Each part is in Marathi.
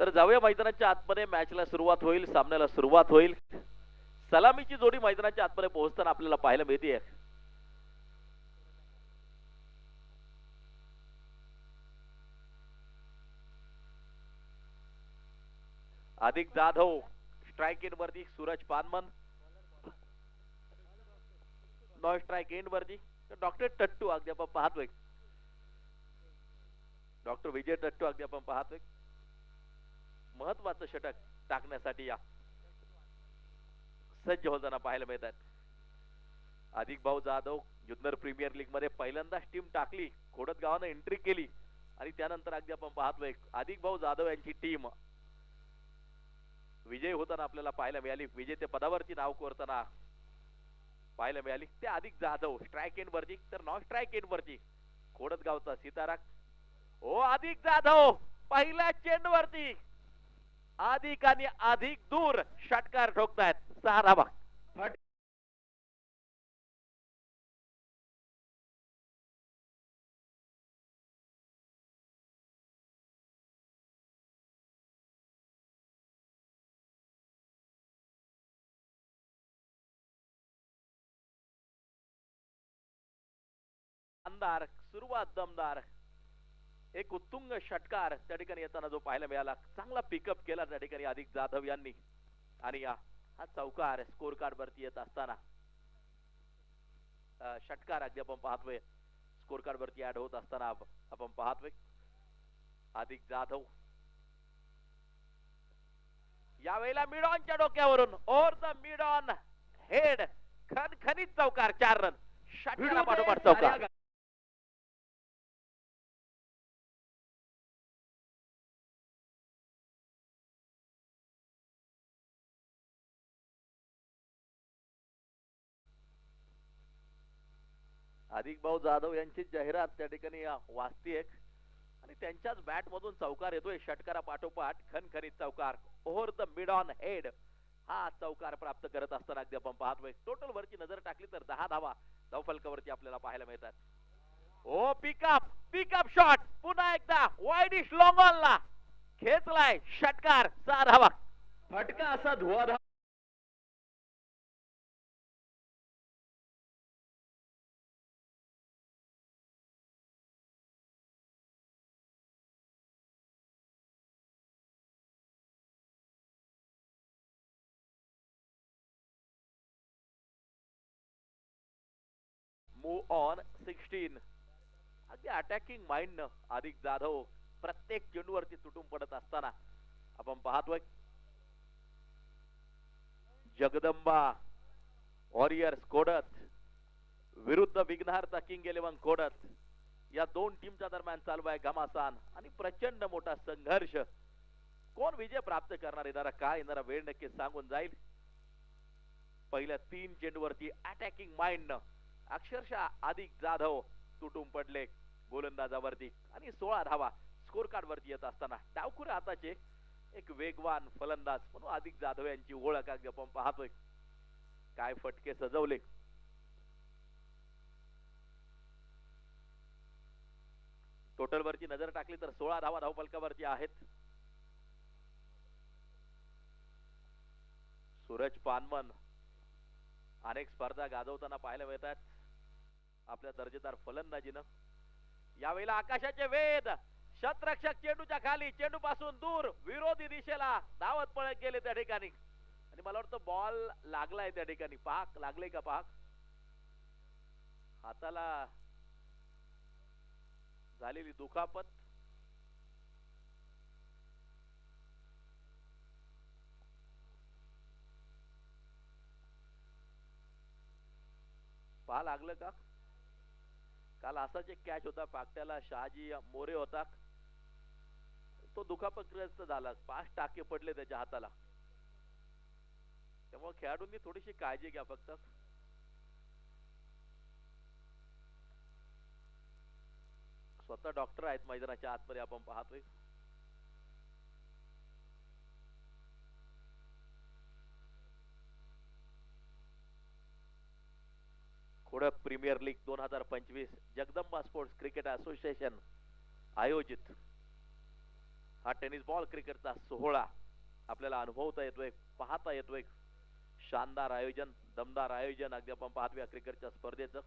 तर जाऊया मैदानाच्या आतमध्ये. मॅचला सुरुवात होईल, सामन्याला सुरुवात होईल. सलामीची जोडी मैदानाच्या आतमध्ये पोहोचताना आपल्याला पाहायला मिळते. अधिक जाधव स्ट्राइक एंड वरती, सूरज पानमन नो स्ट्राइक एंड वरती. डॉक्टर टट्टू अगदी आपण पाहतोय, डॉक्टर विजय टट्टू अगदी आपण पाहतोय महत्वाचं षटक टाकण्यासाठी या सज्ज होताना पाहायला मिळतात. अधिक भाऊ जाधव जुन्नर प्रीमियर लीग मध्ये पहिल्यांदाच टीम टाकली, खोडद गावाने एंट्री केली आणि त्यानंतर अगदी आपण पाहतोय अधिक भाऊ जाधव यांची टीम विजय होताना आपल्याला पाहायला मिळाली. विजेते पदावरती नाव कोरताना पाहायला मिळाली. ते अधिक जाधव स्ट्राइक एंड वरती, तर नॉन स्ट्राइक एंड वरती खोडद गावचा सीताराम. ओ अधिक जाधव पहिल्या चेंड वरती अधिक आणि अधिक दूर षटकार ठोकतायत. 6 धावा. अंधार सुरुवात दमदार, एक उत्तुंग षटकार त्या ठिकाणी येताना जो पाहायला मिळाला. चांगला पिकअप केला त्या ठिकाणी अधिक जाधव यांनी. आणि हा चौकार स्कोर कार्ड वरती येत असताना षटकार अगदी आपण पाहतोय स्कोर कार्ड वरती ऍड होत असताना आपण पाहतोय अधिक जाधव यावेळेला मिड ऑनच्या डोक्यावरून over the mid on head खणखणीत चौकार. 4 रन षटकारा पाठोपाठ चौकार. अधिक भाऊ जाधव यांची जाहिरात त्या ठिकाणी वाजतीये आणि त्यांच्याच बॅट मधून चौकार येतोय. षटकारा पाठोपाठ खणखणीत चौकार over the mid on head हा चौकार प्राप्त करत असताना अगदी आपण पाहतोय. टोटल वरची नजर टाकली तर 10 धावा धावफलकावरती आपल्याला पाहायला मिळतात. ओ पिकअप शॉट पुन्हा एकदा वाईडिश लॉंग ऑनला खेचलाय षटकार. 6 धावा. फटका असा धुवाधार. मूव ऑन 16 अगदी अटॅकिंग माइंड न अधिक जाधव प्रत्येक चेंडूवरती तुटून पडत असताना आपण पाहतोय. जगदंबा वॉरियर्स कोडत विरुद्ध विघ्नहर्ता किंग 11 कोडत या दोन टीमच्या दरम्यान चालू आहे घमासान आणि प्रचंड मोठा संघर्ष. कोण विजय प्राप्त करणार, येणारा काय येणारा वेळ नक्की सांगून जाईल. पहिल्या 3 चेंडूवरती अटॅकिंग माइंड न अक्षरशः अधिक जाधव तुटून पडले गोलंदाजावरती आणि 16 धावा स्कोर कार्ड वरती येत असताना डावखुरे हाताचे एक वेगवान फलंदाज म्हणून अधिक जाधव यांची ओळख अगदी आपण पाहतोय. काय फटके सजवले. टोटल वरती नजर टाकली तर 16 धावा धावफलकावरती आहेत. सूरज पानमन अनेक स्पर्धा गाजवताना पाहायला मिळतात आपल्या दर्जेदार फलंदाजीनं. यावेळेला आकाशाचे वेध शतरक्षक चेंडूच्या खाली, चेंडू पासून दूर विरोधी दिशेला धावत पळत गेले त्या ठिकाणी आणि मला वाटतं बॉल लागलाय त्या ठिकाणी. पाक लागले का? पाक हाताला झालेली दुखापत. पहा लागलं का? काल असाच एक कॅच होता पाकट्याला, शहाजी मोरे होता, तो दुखापतग्रस्त झाला. 5 टाके पडले त्याच्या हाताला. त्यामुळे खेळाडूंनी थोडीशी काळजी घ्या फक्त. स्वतः डॉक्टर आहेत मैदानाच्या आतमध्ये आपण पाहतोय. Khodad premier league 2025 Jagdamba sports cricket association आयोजित हा टेनिस बॉल क्रिकेटचा सोहळा आपल्याला अनुभवता येतोय, पाहता येतोय. शानदार आयोजन, दमदार आयोजन अगदी आपण पाहतोय क्रिकेटच्या स्पर्धेचं.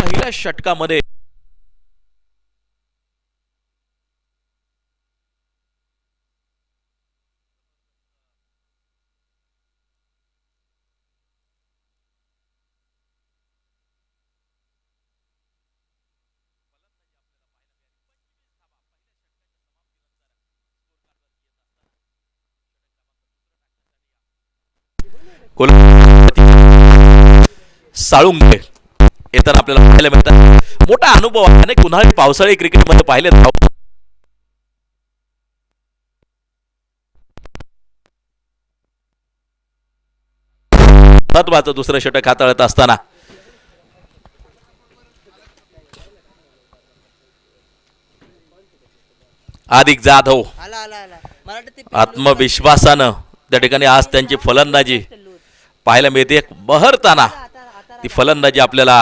पहिल्या षटकामध्ये साळुंके येताना आपल्याला पाहायला मिळतात. मोठा अनुभव अनेक उन्हाळी पावसाळी क्रिकेटमध्ये पाहिले. महत्वाचं दुसरं षटक हाताळत असताना अधिक जाधव आत्मविश्वासानं त्या ठिकाणी आज त्यांची फलंदाजी पाहायला मिळते. बहरताना ती फलंदाजी आपल्याला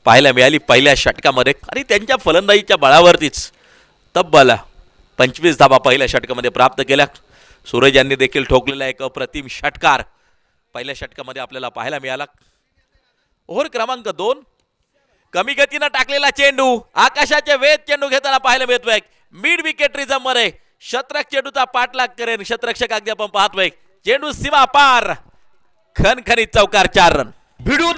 पाहायला मिळाली पहिल्या षटकामध्ये आणि त्यांच्या फलंदाजीच्या बळावरतीच तब्बल 25 धावा पहिल्या षटकामध्ये प्राप्त केल्या. सूरज यांनी देखील ठोकलेला एक अप्रतिम षटकार पहिल्या षटकामध्ये आपल्याला पाहायला मिळाला. ओव्हर क्रमांक 2 कमी गतीनं टाकलेला चेंडू आकाशाचे वेध चेंडू घेताना पाहायला मिळतोय. मिड विकेट रिझम मध्ये शतरक चेंडूचा पाठलाग करेन शतरक्षक अगदी आपण पाहतोय. चेंडू सीमा पार खणखणीत चौकार 4 रन भिडू.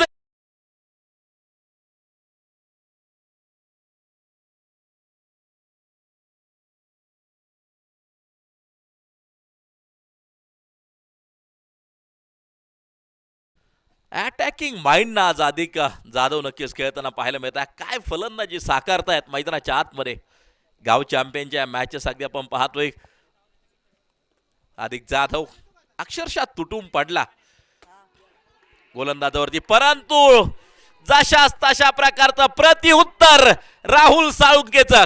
अटॅकिंग माइंड ना आज अधिक जाधव नक्कीच खेळताना पाहायला मिळत आहे. काय फलंदाजी साकारतायत मैदानाच्या आतमध्ये. गाव चॅम्पियनच्या मॅचेस अगदी आपण पाहतोय. अधिक जाधव अक्षरशः तुटून पडला गोलंदाजावरती, परंतु जशास तशा प्रकारचं प्रतिउत्तर राहुल साळुंकेचं.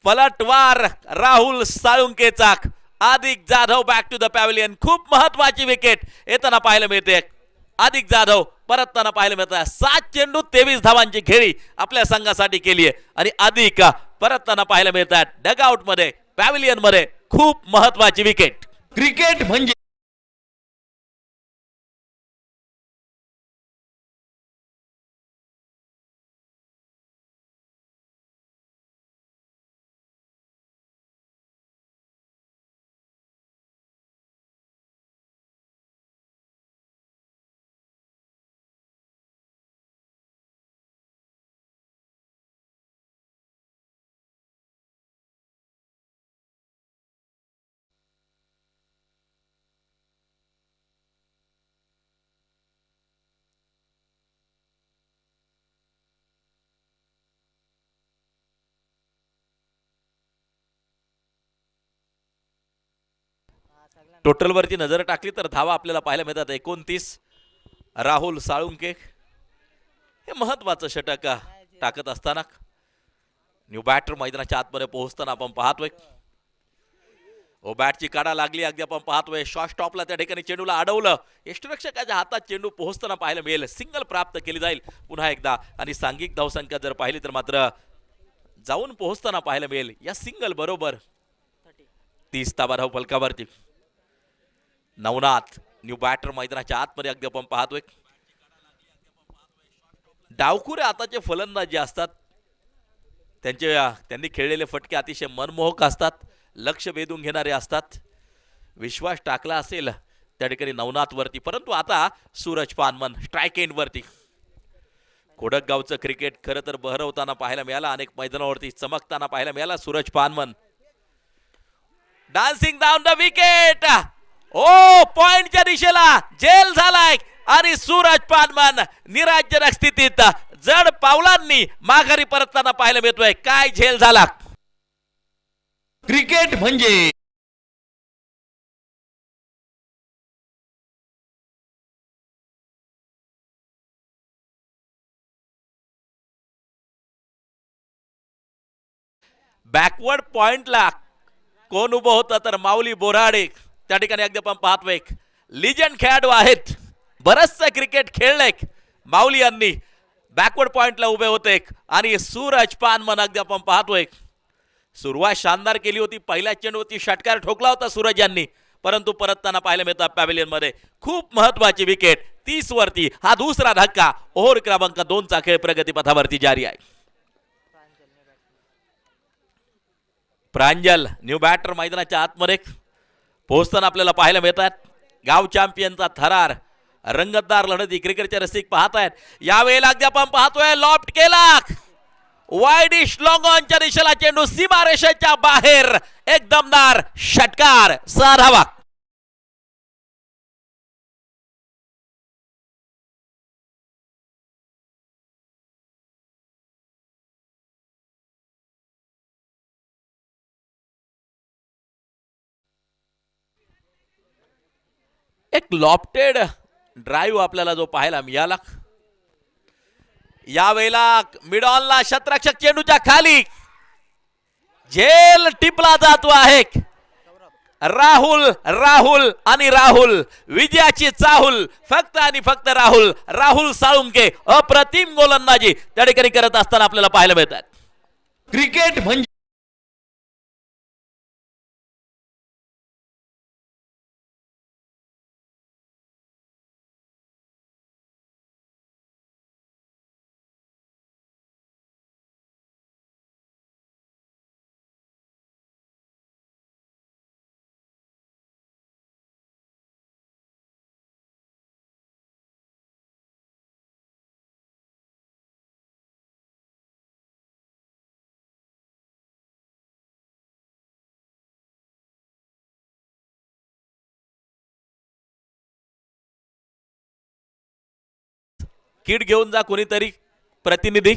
पलटवार राहुल साळुंकेचा. Adhik Jadhav back to the pavilion. खूप महत्वाची विकेट येताना पाहायला मिळते. अधिक जाधव परतताना पाहायला मिळतात. 7 चेंडू 23 धावांची खेळी आपल्या संघासाठी केली आहे आणि अधिक परतताना पाहायला मिळतात डगआउट मध्ये पॅव्हिलियन मध्ये. खूप महत्वाची विकेट. क्रिकेट म्हणजे टोटल वरती नजर टाकली तर धावा आपल्याला पाहायला मिळतात 29. राहुल साळुंके हे महत्वाचं षटक टाकत असताना न्यू बॅटर मैदानाच्या आतमध्ये पोहोचताना आपण पाहतोय. ओ बॅटची काढा लागली अगदी आपण पाहतोय. शॉर्ट स्टॉपला त्या ठिकाणी चेंडूला अडवलं. यष्टिरक्षकाच्या हातात चेंडू पोहोचताना पाहायला मिळेल. सिंगल प्राप्त केली जाईल पुन्हा एकदा आणि सांघिक धावसंख्या जर पाहिली तर मात्र जाऊन पोहोचताना पाहायला मिळेल. या सिंगल बरोबर 30 धावा धाव फलकावरती. नवनाथ न्यू बॅटर मैदानाच्या आतमध्ये अगदी आपण पाहतोय. डावखुरे आताचे फलंदाज जे असतात त्यांनी खेळलेले फटके अतिशय मनमोहक असतात. लक्ष वेधून घेणारे असतात. विश्वास टाकला असेल त्या ठिकाणी नवनाथ वरती, परंतु आता सूरज पानमन स्ट्राईक एंड वरती. कोडकगावचं क्रिकेट खरं तर बहरवताना पाहायला मिळाला. अनेक मैदानावरती चमकताना पाहायला मिळाला Suraj Panman. Dancing down the wicket. ओ पॉइंटच्या दिशेला झेल झालाय आणि सूरज पानमन निराज्यरक स्थितीत जड पावलांनी माघारी परतताना पाहायला मिळतोय. काय झेल झाला. क्रिकेट म्हणजे बॅकवर्ड पॉइंटला कोण उभं होतं तर माऊली बोराडे. त्या ठिकाणी अगदी आपण पाहतोय लिजंड खेळाडू आहेत. बरचसं क्रिकेट खेळलंय माऊली यांनी. बॅकवर्ड पॉइंटला उभे होते आणि सूरज पानमन अगदी आपण पाहतोय सुरुवात शानदार केली होती. पहिल्या चेंडूवरती षटकार ठोकला होता सूरज यांनी, परंतु परतताना पाहायला मिळतं पॅव्हिलियन मध्ये. खूप महत्वाची विकेट 30 वरती. हा दुसरा धक्का. ओव्हर क्रमांक 2 चा खेळ प्रगतीपथावरती जारी आहे. प्रांजल न्यू बॅटर मैदानाच्या आतमध्ये पोहोचताना आपल्याला पाहायला मिळतात. गाव चॅम्पियनचा थरार. रंगतदार लढती क्रिकेटचे रसिक पाहत आहेत. यावेळेला अगदी आपण पाहतोय लॉफ्ट केला. वाईडिश लॉंग ऑनच्या दिशेला चेंडू सीमारेषेच्या बाहेर. एक दमदार षटकार. 6 धावा. एक लॉफ्टेड ड्राईव्ह आपल्याला जो पाहायला मिळाला. यावेळेला मिडॉनला शतरक्षक चेंडूच्या खाली. झेल टिपला जातो आहे. राहुल आणि राहुल. विजयाची चाहूल फक्त आणि फक्त राहुल साळुंके अप्रतिम गोलंदाजी त्या ठिकाणी करत असताना आपल्याला पाहायला मिळतात. क्रिकेट म्हणजे किट घेऊन जा कोणीतरी प्रतिनिधी.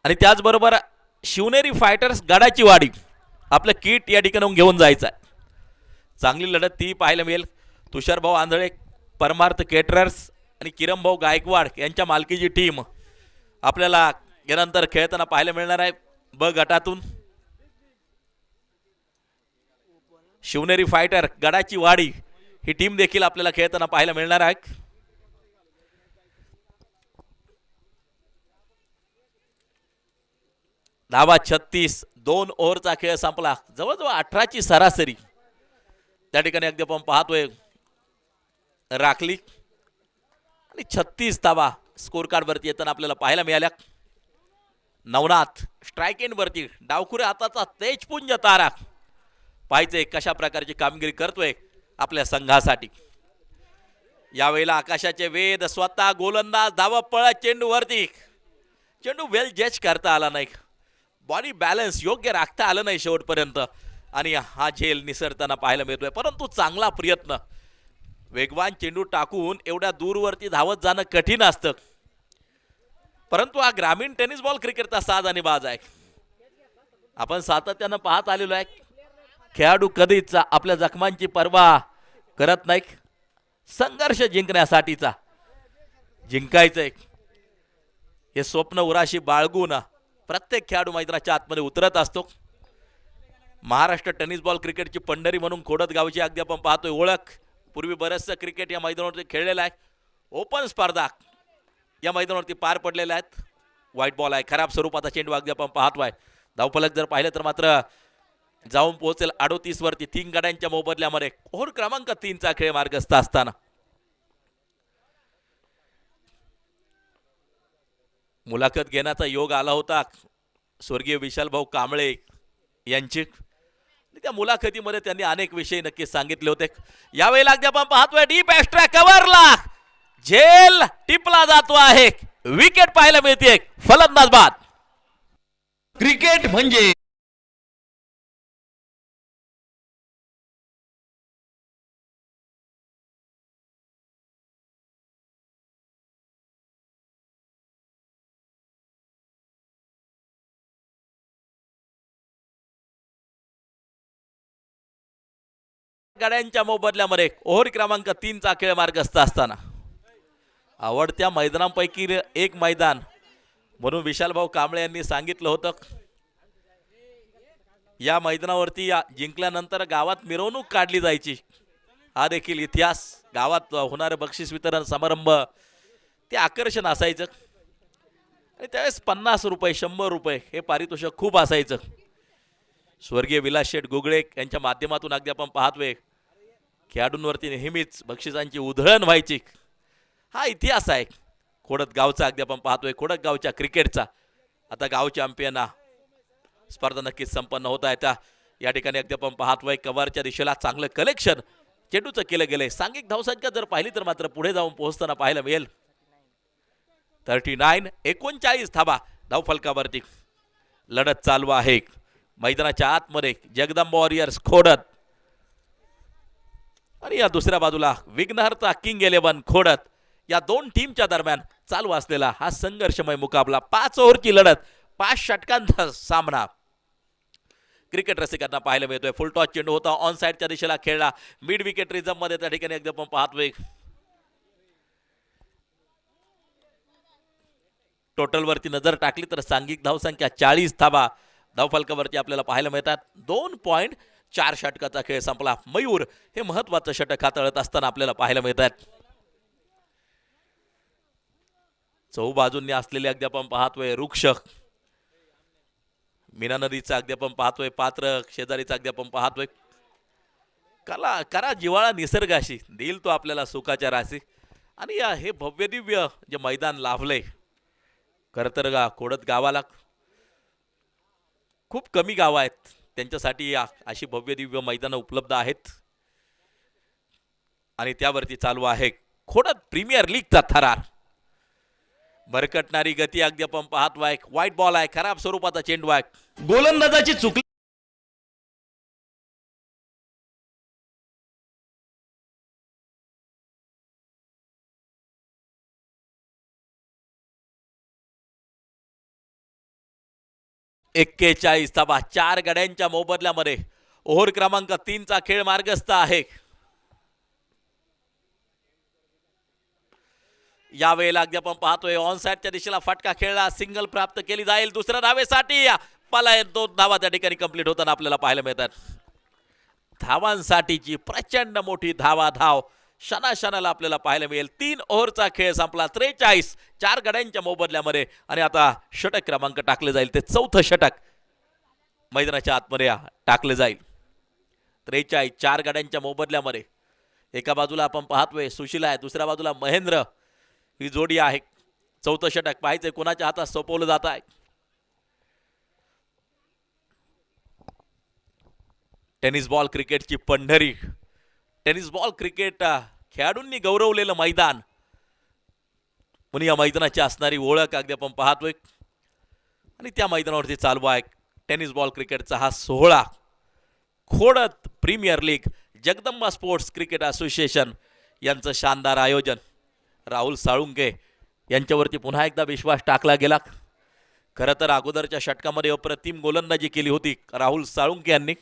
आणि त्याचबरोबर शिवनेरी फायटर्स गडाची वाडी आपलं किट या ठिकाणी घेऊन जायचं आहे. चांगली लढत ती पाहायला मिळेल. तुषारभाऊ आंधळे परमार्थ केटरर्स आणि किरणभाऊ गायकवाड यांच्या मालकीची टीम आपल्याला यानंतर खेळताना पाहायला मिळणार आहे. ब गटातून शिवनेरी फायटर गडाची वाडी ही टीम देखील आपल्याला खेळताना पाहायला मिळणार आहे. धावा 36. 2 ओव्हरचा खेळ संपला. जवळजवळ 18ची सरासरी त्या ठिकाणी अगदी आपण पाहतोय राखली आणि 36 धावा स्कोर कार्ड वरती येताना आपल्याला पाहायला मिळाल्या. नवनाथ स्ट्राईक एंड वरती. डावखुरे आताचा तेजपुंज तारा. पाहिजे कशा प्रकारची कामगिरी करतोय आपल्या संघासाठी. यावेळेला आकाशाचे वेद स्वतः गोलंदाज धावा पळत चेंडू वरती. चेंडू वेल जज करता आला नाही. बॉडी बॅलन्स योग्य राखता आलं नाही शेवटपर्यंत आणि हा झेल निसरताना पाहायला मिळतोय. परंतु चांगला प्रयत्न. वेगवान चेंडू टाकून एवढ्या दूरवरती धावत जाणं कठीण असतं, परंतु हा ग्रामीण टेनिस बॉल क्रिकेटचा साज आणि बाज आहे. आपण सातत्यानं पाहत आलेलो आहे. खेळाडू कधीच आपल्या जखमांची पर्वा करत नाही. संघर्ष जिंकण्यासाठीचा जिंकायचंय हे स्वप्न उराशी बाळगून प्रत्येक खेळाडू मैदानाच्या आतमध्ये उतरत असतो. महाराष्ट्र टेनिस बॉल क्रिकेटची पंढरी म्हणून खोडद गावची अगदी आपण पाहतोय ओळख. पूर्वी बरंचसं क्रिकेट या मैदानावरती खेळलेलं आहे. ओपन स्पर्धा या मैदानावरती पार पडलेल्या आहेत. व्हाईट बॉल आहे, खराब स्वरूपाचा चेंडू अगदी आपण पाहतोय. धावफलक जर पाहिलं तर मात्र जाऊन पोहोचेल 38 वरती. 3 गड्यांच्या मोबदल्यामध्ये ओव्हर क्रमांक 3 चा खेळ मार्गस्थ असताना मुलाखत घेण्याचा योग आला होता स्वर्गीय विशालभाऊ कांबळे यांची. त्या मुलाखतीमध्ये त्यांनी अनेक विषय नक्कीच सांगितले होते. यावेळेला अगदी आपण पाहतोय डीप एक्स्ट्रा कव्हरला झेल टिपला जातो आहे. विकेट पाहायला मिळते. फलंदाज बाद. क्रिकेट म्हणजे गाड्यांच्या मोबदल्यामध्ये ओव्हर क्रमांक 3 चा खेळ मार्गस्थ असताना आवडत्या मैदानांपैकी एक मैदान म्हणून विशालभाऊ कांबळे यांनी सांगितलं होतं. या मैदानावरती जिंकल्यानंतर गावात मिरवणूक काढली जायची. हा देखील इतिहास. गावात होणारे बक्षीस वितरण समारंभ ते आकर्षण असायचं. आणि त्यावेळेस 50 रुपये 100 रुपये हे पारितोषिक खूप असायचं. स्वर्गीय विलास शेठ गुगळे यांच्या माध्यमातून अगदी आपण पाहतोय खेळाडूंवरती नेहमीच बक्षिसांची उधळण व्हायची. हा इतिहास आहे खोडद गावचा. अगदी आपण पाहतोय खोडद गावच्या क्रिकेटचा. आता गाव चॅम्पियन स्पर्धा नक्कीच संपन्न होत आहे. या ठिकाणी अगदी आपण पाहतोय कव्हरच्या दिशेला चांगलं कलेक्शन चेंडूचं केलं गेलंय. सांघिक धावसंख्या जर पाहिली तर मात्र पुढे जाऊन पोहोचताना पाहायला मिळेल 39. 39 धावा धावफलकावरती लढत चालू आहे. मैदानाच्या आतमध्ये जगदंबा वॉरियर्स खोडद आणि या दुसऱ्या बाजूला विघ्नहर्ता किंग 11 खोडद. या दोन टीमच्या दरम्यान चालू असलेला हा संघर्षमय मुकाबला. 5 ओव्हरची लढत, 5 षटकांचा सामना क्रिकेट रसिकांना पाहायला मिळतोय. फुल टॉस चेंडू होता ऑन साइडच्या दिशेला खेळला. मिड विकेट रिझम मध्ये त्या ठिकाणी एकदम पाहतोय. टोटल वरती नजर टाकली तर सांघिक धावसंख्या 40 धावा धावफलकावरती आपल्याला पाहायला मिळतात. 2.4 षटकाचा खेळ संपला. मयूर हे महत्वाचं षटक हाताळत असताना आपल्याला पाहायला मिळतात. चौबाजूंनी असलेले अगदी आपण पाहतोय वृक्ष, मीना नदीचा अगदी आपण पाहतोय पात्र, शेजारीचा अगदी आपण पाहतोय. करा जिवाळा निसर्गाशी, देईल तो आपल्याला सुखाच्या राशी. आणि हे भव्य दिव्य जे मैदान लाभलंय खरं तर खोडद गावाला खूप कमी गावं आहेत त्यांच्यासाठी अशी भव्य दिव्य मैदानं उपलब्ध आहेत. आणि त्यावरती चालू आहे खोडद प्रीमियर लीगचा थरार. भरकटणारी गती अगदी आपण पाहतोय. व्हाईट बॉल आहे, खराब स्वरूपाचा चेंडू आहे. गोलंदाजाची चुकली. एक्केचाळीस धावा 4 गड्यांच्या मोबदल्यामध्ये ओव्हर क्रमांक 3 चा खेळ मार्गस्थ आहे. यावेळेला अगदी आपण पाहतोय ऑन साइडच्या दिशेला फटका खेळला, सिंगल प्राप्त केली जाईल. दुसऱ्या धावेसाठी पलायन 2 धावा त्या ठिकाणी कंप्लीट होताना आपल्याला पाहायला मिळतात. धावांसाठीची प्रचंड मोठी धाव क्षणाला आपल्याला पाहायला मिळेल. 3 ओव्हरचा खेळ संपला. 43 4 गड्यांच्या मोबदल्यामध्ये. आणि आता षटक क्रमांक टाकले जाईल. ते 4थं षटक मैदानाच्या आतमध्ये टाकले जाईल. 43 4 गड्यांच्या मोबदल्यामध्ये. एका बाजूला आपण पाहतोय सुशीला आहे, दुसऱ्या बाजूला महेंद्र ही जोडी आहे. 4थं षटक पाहायचंय कोणाच्या हातात सोपवलं जात आहे. टेनिस बॉल क्रिकेटची पंढरी, टेनिस बॉल क्रिकेट खेळाडूंनी गौरवलेलं मैदान म्हणून या मैदानाची असणारी ओळख अगदी आपण पाहतोय. आणि त्या मैदानावरती चालू आहे टेनिस बॉल क्रिकेटचा हा सोहळा. Khodad premier league, Jagdamba sports cricket association यांचं शानदार आयोजन. राहुल साळुंके यांच्यावरती पुन्हा एकदा विश्वास टाकला गेला. खरं तर अगोदरच्या षटकामध्ये अप्रतिम गोलंदाजी केली होती राहुल साळुंके यांनी.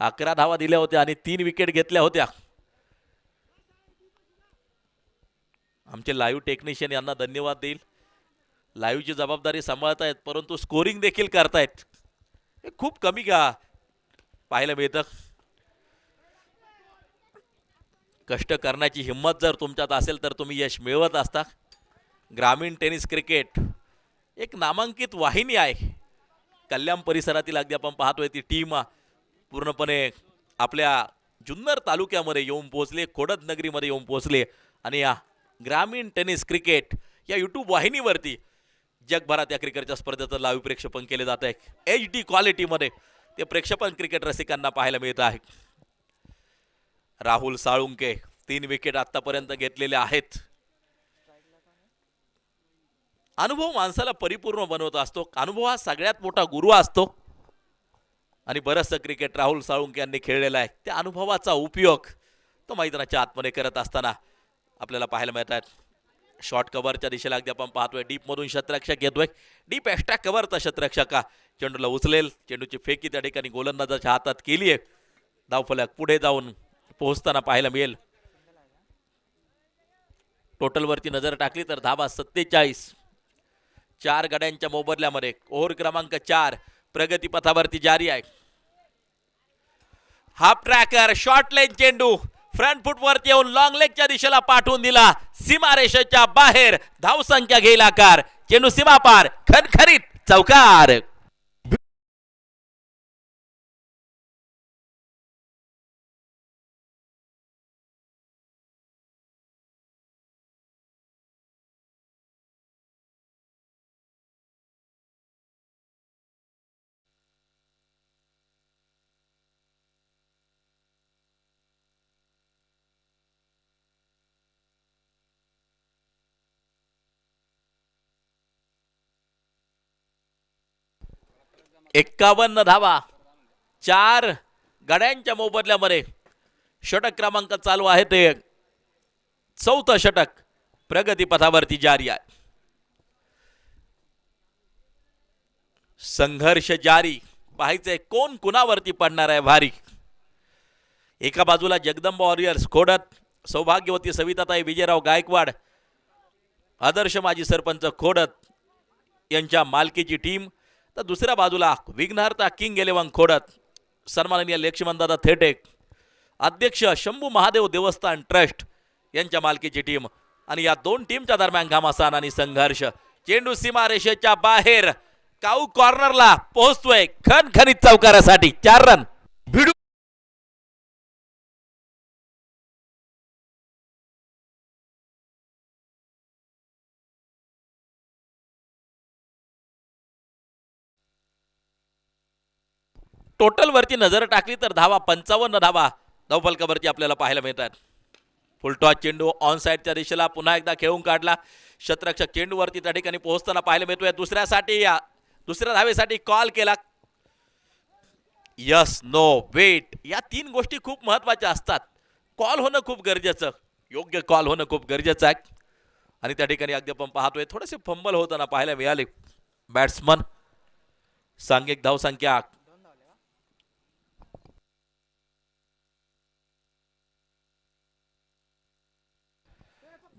11 धावा दिल्या होत्या आणि 3 विकेट घेतल्या होत्या. आमचे लाईव्ह टेक्निशियन यांना धन्यवाद देईल. लाईव्हची जबाबदारी सांभाळतायत परंतु स्कोरिंग देखील करतायत. हे खूप कमी का पाहायला मिळतं. कष्ट करण्याची हिंमत जर तुमच्यात असेल तर तुम्ही यश मिळवत असता. ग्रामीण टेनिस क्रिकेट एक नामांकित वाहिनी आहे. कल्याण परिसरातील अगदी आपण पाहतोय ती टीम पूर्णपणे आपल्या जुन्नर तालुक्यामध्ये येऊन पोहोचले, खोडद नगरीमध्ये येऊन पोहोचले आणि या ग्रामीण टेनिस क्रिकेट या यूट्यूब वाहिनीवरती जगभरात या क्रिकेटच्या स्पर्धेचं लाईव्ह प्रक्षेपण केले जात आहे. HD क्वालिटीमध्ये ते प्रक्षेपण क्रिकेट रसिकांना पाहायला मिळत आहे. राहुल साळुंके 3 विकेट आतापर्यंत घेतलेले आहेत. अनुभव माणसाला परिपूर्ण बनवत असतो. अनुभव हा सगळ्यात मोठा गुरु असतो आणि बरंचसं क्रिकेट राहुल साळुंके यांनी खेळलेला आहे. त्या अनुभवाचा उपयोग तो मैदानाच्या आतमध्ये करत असताना आपल्याला पाहायला मिळत आहे. शॉर्ट कव्हरच्या दिशेला अगदी आपण पाहतोय डीपमधून शतरक्षक येतोय. डीप एक्स्ट्रा कव्हरचा शतरक्षक चेंडूला उचलेल. चेंडूची फेकी त्या ठिकाणी गोलंदाजाच्या हातात केली आहे. धावफलक पुढे जाऊन पोहोचताना पाहायला मिळेल. टोटलवरती नजर टाकली तर धावा 47. 4 गड्यांच्या मोबदल्यामध्ये ओव्हर क्रमांक 4 प्रगती पथावरती जारी आहे. हाफ ट्रॅकर शॉर्ट लेग चेंडू फ्रंट फुट वरती येऊन लॉंग लेगच्या दिशेला पाठवून दिला. सीमारेषेच्या बाहेर धावसंख्या घेईल आकार. चेंडू सीमा पार खणखणीत चौकार. एक्कावन्न धावा 4 गड्यांच्या मोबदल्यामध्ये षटक क्रमांक चालू आहे. ते 4थं षटक प्रगती पथावरती जारी आहे. संघर्ष जारी. पाहायचंय कोण कुणावरती पडणार आहे भारी. एका बाजूला जगदंबा वॉरियर्स खोडद, सौभाग्यवती सविताताई विजयराव गायकवाड, आदर्श माजी सरपंच खोडद यांच्या मालकीची टीम, तर दुसऱ्या बाजूला विघ्नहर्ता किंग 11 खोडद सन्माननीय लक्ष्मणदादा थेटे, अध्यक्ष शंभू महादेव देवस्थान ट्रस्ट यांच्या मालकीची टीम. आणि या दोन टीमच्या दरम्यान घमासान आणि संघर्ष. चेंडू सीमारेषेच्या बाहेर काऊ कॉर्नरला पोहोचतोय खणखणीत चौकारासाठी 4 रन. भिडू टोटल वरती नजर टाकली तर धावा 55 धावा धावफलकावरती आपल्याला पाहायला मिळतात. फुलटॉस चेंडू ऑन साइडच्या दिशेला पुन्हा एकदा खेळून काढला. शतरक्षक चेंडूवरती त्या ठिकाणी पोहोचताना पाहायला मिळतोय. दुसऱ्या धावेसाठी कॉल केला. यस नो वेट या 3 गोष्टी खूप महत्वाच्या असतात. कॉल होणं खूप गरजेचं, योग्य कॉल होणं खूप गरजेचं आहे. आणि त्या ठिकाणी अगदी आपण पाहतोय थोडेसे फंबल होताना पाहायला मिळाले. बॅट्समन सांघिक धावसंख्या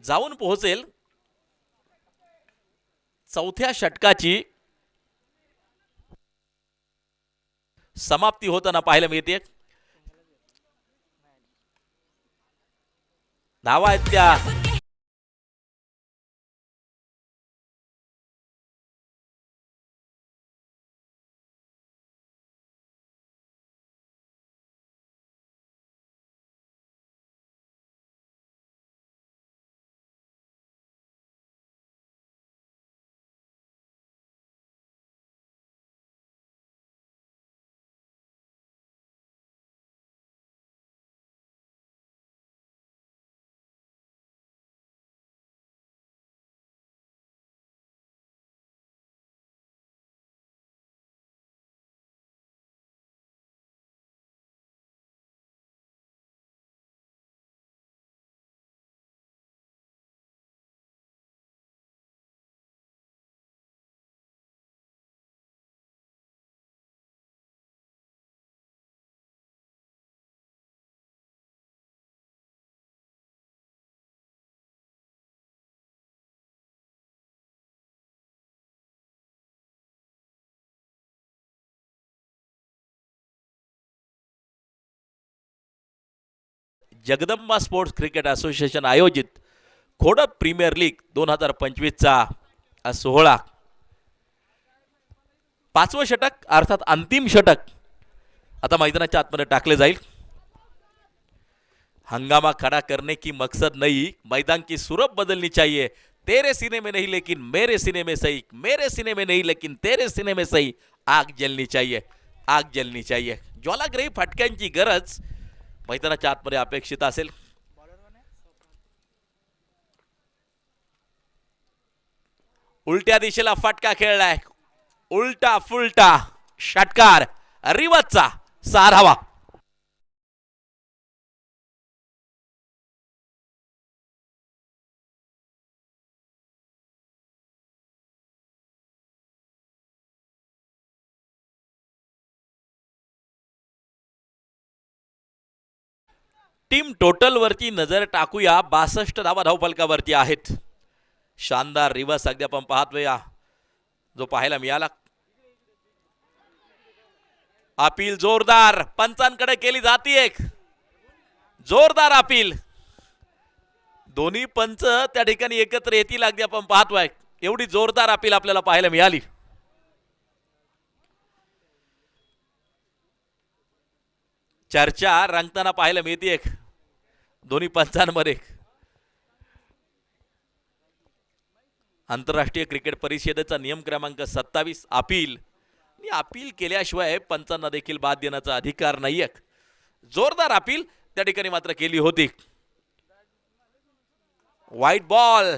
जाऊन पोहोचेल 4थ्या षटकाची समाप्ती होताना पाहायला मिळते. धावा आहेत त्या जगदंबा स्पोर्ट्स क्रिकेट असोसिएशन आयोजित खोडप प्रीमियर लीग 2025चा हा सोहळा 5वं षटक अर्थात अंतिम षटक आता मैदानाच्या आतमध्ये टाकले जाईल. हंगामा खड़ा करने की मकसद नहीं, मैदान की सूरत बदलनी चाहिए. तेरे सीने में नहीं लेकिन मेरे सीने में सही, मेरे सीने में नहीं लेकिन तेरे सीने में सही. आग जलनी चाहिए, आग जलनी चाहिए. ज्वालाग्रही फटक्यांची गरज मैदानाच्या आतमध्ये अपेक्षित असेल. उलट्या दिशेला फटका खेळलाय, उलटा फुलटा षटकार रिवतचा 6 टीम टोटल वरती नजर टाकूया. 62 धावा धावफलकावरती आहेत. शानदार रिवर्स अगदी आपण पाहतोय जो पाहायला मिळाला. अपील जोरदार पंचांकडे केली जाते. एक जोरदार अपील, दोन्ही पंच त्या ठिकाणी एकत्र येतील अगदी आपण पाहतोय. एवढी जोरदार अपील आपल्याला पाहायला मिळाली. चर्चा रंगताना पाहायला मिळते एक दोन्ही पंचांमध्ये. आंतरराष्ट्रीय क्रिकेट परिषदेचा नियम क्रमांक 27 अपील आणि अपील केल्याशिवाय पंचांना देखील बाद देण्याचा अधिकार नाहीये. जोरदार अपील त्या ठिकाणी मात्र केली होती. व्हाईट बॉल,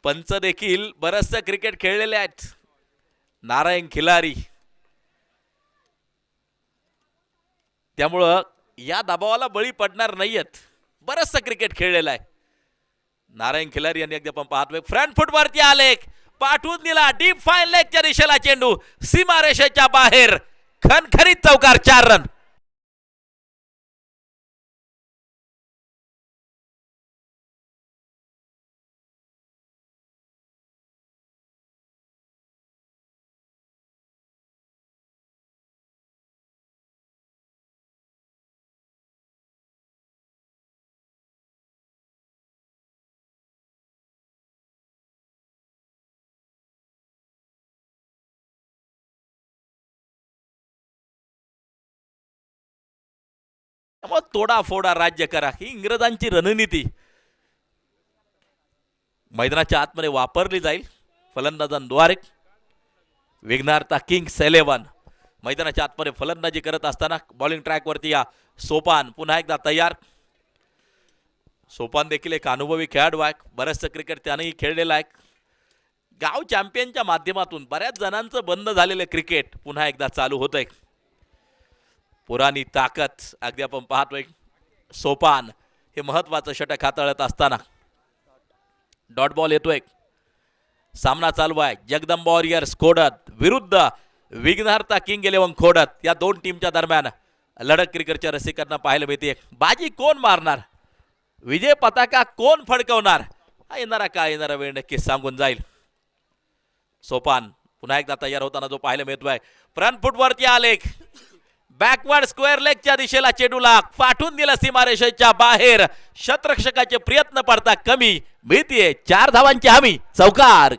पंच देखील बरचसं क्रिकेट खेळलेले आहेत. नारायण खिलारी, त्यामुळं या दबावाला बळी पडणार नाहीयेत. बरचसं क्रिकेट खेळलेलं आहे. नारायण खिलारी यांनी अगदी आपण पाहतोय फ्रंट फुट वरती आले, पाठवून दिला डीप फाईन लेगच्या दिशेला चेंडू सीमारेषेच्या बाहेर. खणखणीत चौकार, 4 रन. मग तोडाफोडा राज्य करा ही इंग्रजांची रणनीती मैदानाच्या आतमध्ये वापरली जाईल. फलंदाजांद्वारे विघ्नार्था किंग्स 11 मैदानाच्या आतमध्ये फलंदाजी करत असताना बॉलिंग ट्रॅक वरती या सोपान पुन्हा एकदा तयार. सोपान देखील एक अनुभवी खेळाडू आहे. बरेचसं क्रिकेट त्यानेही खेळलेलं आहे. गाव चॅम्पियनच्या माध्यमातून बऱ्याच जणांचं बंद झालेलं क्रिकेट पुन्हा एकदा चालू होतंय. पुराणी ताकद अगदी आपण पाहतोय. सोपान हे महत्वाचं षटक हाताळत असताना डॉट बॉल येतोय. सामना चालू आहे. जगदंबा वॉरियर्स खोडत विरुद्ध विघ्नहर्ता किंग 11 खोडत. या दोन टीमच्या दरम्यान लढत क्रिकेटच्या रसिकांना पाहायला मिळते. बाजी कोण मारणार, विजय पताका कोण फडकवणार, हा येणारा काय येणारा वेळ नक्की सांगून जाईल. सोपान पुन्हा एकदा तयार होताना जो पाहायला मिळतोय. फ्रंट फुट वरती आले, बॅकवर्ड स्क्वेअर लेगच्या दिशेला चेंडूला पाठवून दिला सीमारेषेच्या बाहेर. शतरक्षकाचे प्रयत्न पडता कमी, मिळतीये 4 धावांची हमी, चौकार.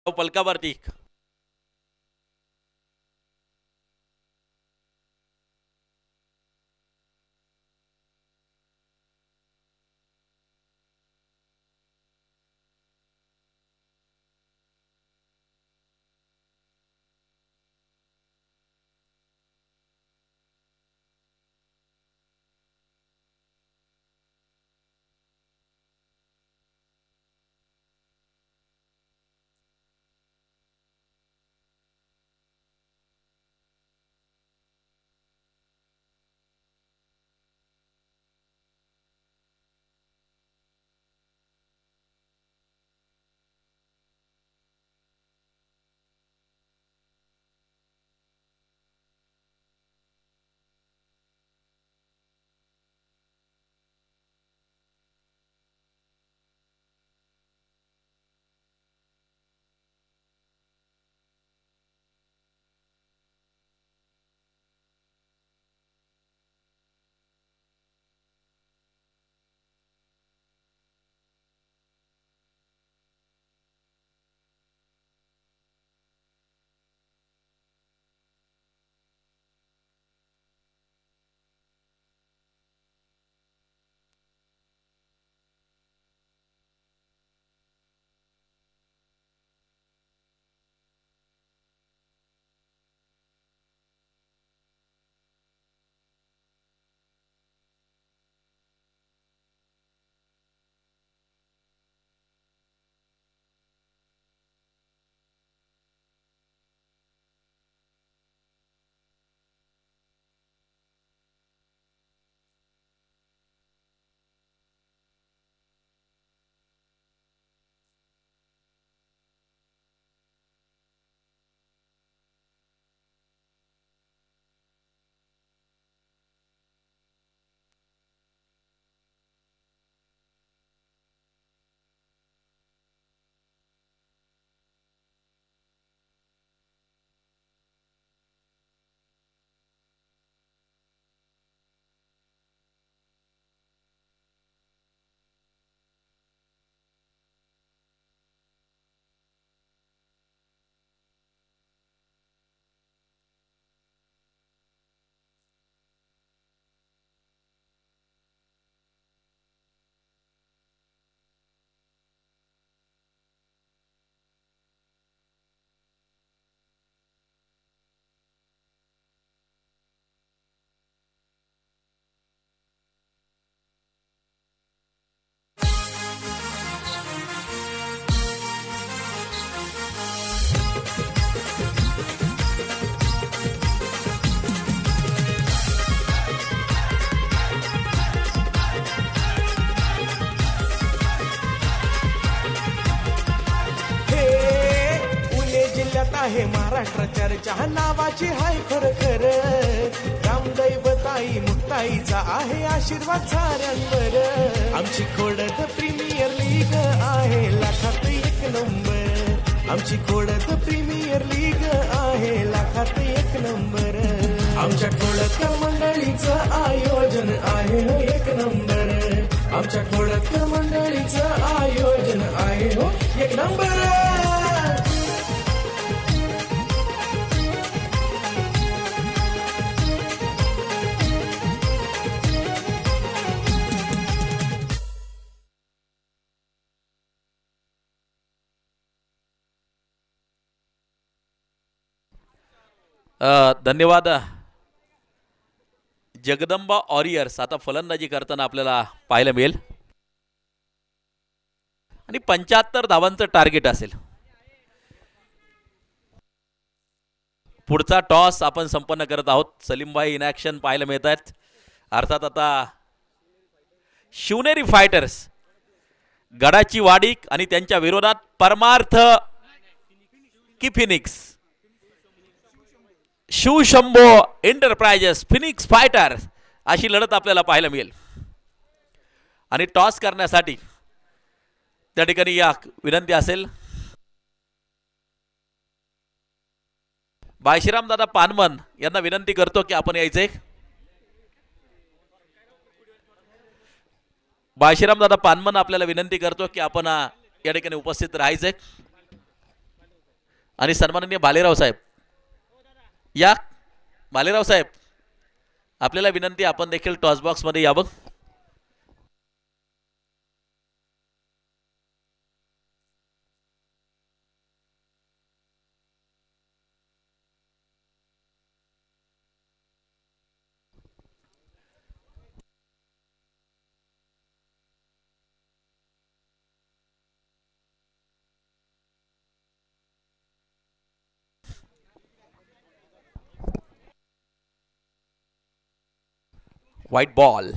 पलकावरती आहे महाराष्ट्र चर्चा नावाची हाय खर खर रामदैवताई मुक्ताईचा आहे आशीर्वाद साऱ्यांवर आमची खोडद प्रीमियर लीग आहे लाखात एक नंबर आमची खोडद प्रीमियर लीग आहे लाखात एक नंबर आमच्या खोडद मंडळीचं आयोजन आहे हो एक नंबर आमच्या खोडद मंडळीचं आयोजन आहे हो एक नंबर धन्यवाद. जगदंबा वॉरियर्स आता फलंदाजी करताना आपल्याला पाहायला मिळेल आणि 75 धावांचं टार्गेट असेल. पुढचा टॉस आपण संपन्न करत आहोत. सलीमभाई इन ॲक्शन पाहायला मिळत आहेत. अर्थात आता शिवनेरी फायटर्स गडाची वाडी आणि त्यांच्या विरोधात परमार्थ की Phoenix Shivshambho enterprises Phoenix fighters अशी लढत आपल्याला पाहायला मिळेल. आणि टॉस करण्यासाठी त्या ठिकाणी या विनंती असेल बाळशिराम दादा पानमन यांना विनंती करतो की आपण यायचंय. बाळशिराम दादा पानमन आपल्याला विनंती करतो की आपण या ठिकाणी उपस्थित राहायचंय. आणि सन्माननीय भालेराव साहेब या भालेराव साहेब आपल्याला विनंती आपण देखील टॉस बॉक्स मध्ये यावं. White ball.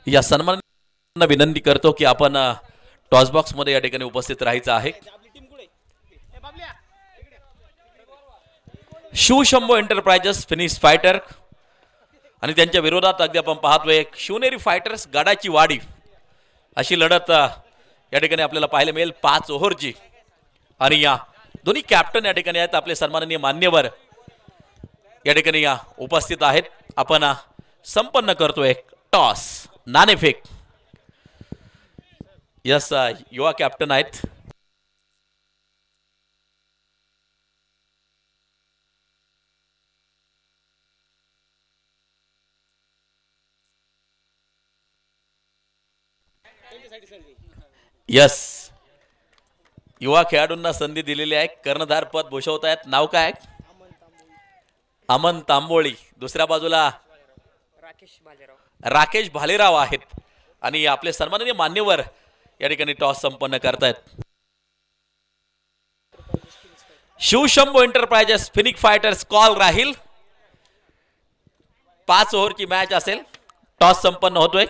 या सन्मानांना विनंती करतो की आपण टॉस बॉक्स मध्ये या ठिकाणी उपस्थित राहायचं आहे. शिवशंभो एंटरप्राइजेस फिनिक्स फायटर आणि त्यांच्या विरोधात अगदी आपण पाहतोय शिवनेरी फायटर्स गडाची वाडी अशी लढत या ठिकाणी आपल्याला पाहायला मिळेल 5 ओव्हरची. आणि या दोन्ही कॅप्टन या ठिकाणी आहेत. आपले सन्माननीय मान्यवर या ठिकाणी उपस्थित आहेत. आपण संपन्न करतोय टॉस नाणेफेक. यस युवा कॅप्टन आहेत. यस युवा खेळाडूंना संधी दिलेली आहे. कर्णधार पद भूषवत आहेत. नाव काय? अमन तांबोळी. दुसऱ्या बाजूला राकेश भालेराव आहेत. आणि आपले सन्माननीय मान्यवर या ठिकाणी टॉस संपन्न करतायत. Shivshambho enterprises Phoenix fighters call राहील. 5 ओव्हरची मॅच असेल. टॉस संपन्न होतोय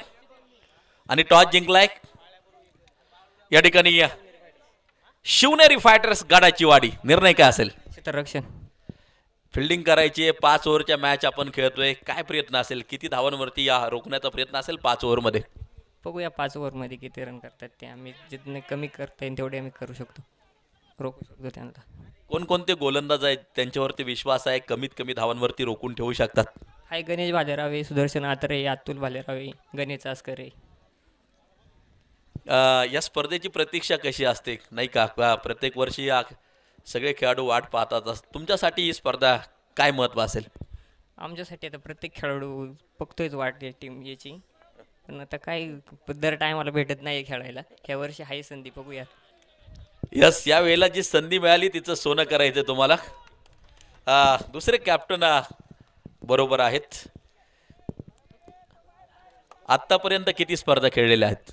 आणि टॉस जिंकलाय या ठिकाणी शिवनेरी फायटर्स गडाची वाडी. निर्णय काय असेल? क्षेत्ररक्षण. फिल्डिंग करायची आहे. 5 ओव्हरच्या मॅच आपण खेळतोय. काय प्रयत्न असेल? किती धावांवरती या रोखण्याचा प्रयत्न असेल 5 ओव्हरमध्ये? बघूया 5 ओव्हरमध्ये किती रन करतात ते. आम्ही जितने कमी करता येईल तेवढे आम्ही करू शकतो, रोखू शकतो त्यांना. कोणकोणते गोलंदाज आहेत त्यांच्यावरती विश्वास आहे कमीत कमी धावांवरती रोखून ठेवू शकतात? हाय गणेश भालेराव आहे, सुदर्शन आत्रे, अतुल भालेराव आहे, गणेश आस्कर आहे. या स्पर्धेची प्रतीक्षा कशी असते नाही का? प्रत्येक वर्षी या सगळे खेळाडू वाट पाहतात. तुमच्यासाठी ही स्पर्धा काय महत्त्व असेल? आमच्यासाठी आता प्रत्येक खेळाडू बघतोयच वाट टीम याची, पण आता काय दर टायमाला भेटत नाही खेळायला. ह्या वर्षी हाय संधी, बघूया. यस या वेळेला जी संधी मिळाली तिचं सोनं करायचं तुम्हाला. दुसरे कॅप्टन बरोबर आहेत. आतापर्यंत किती स्पर्धा खेळलेल्या आहेत?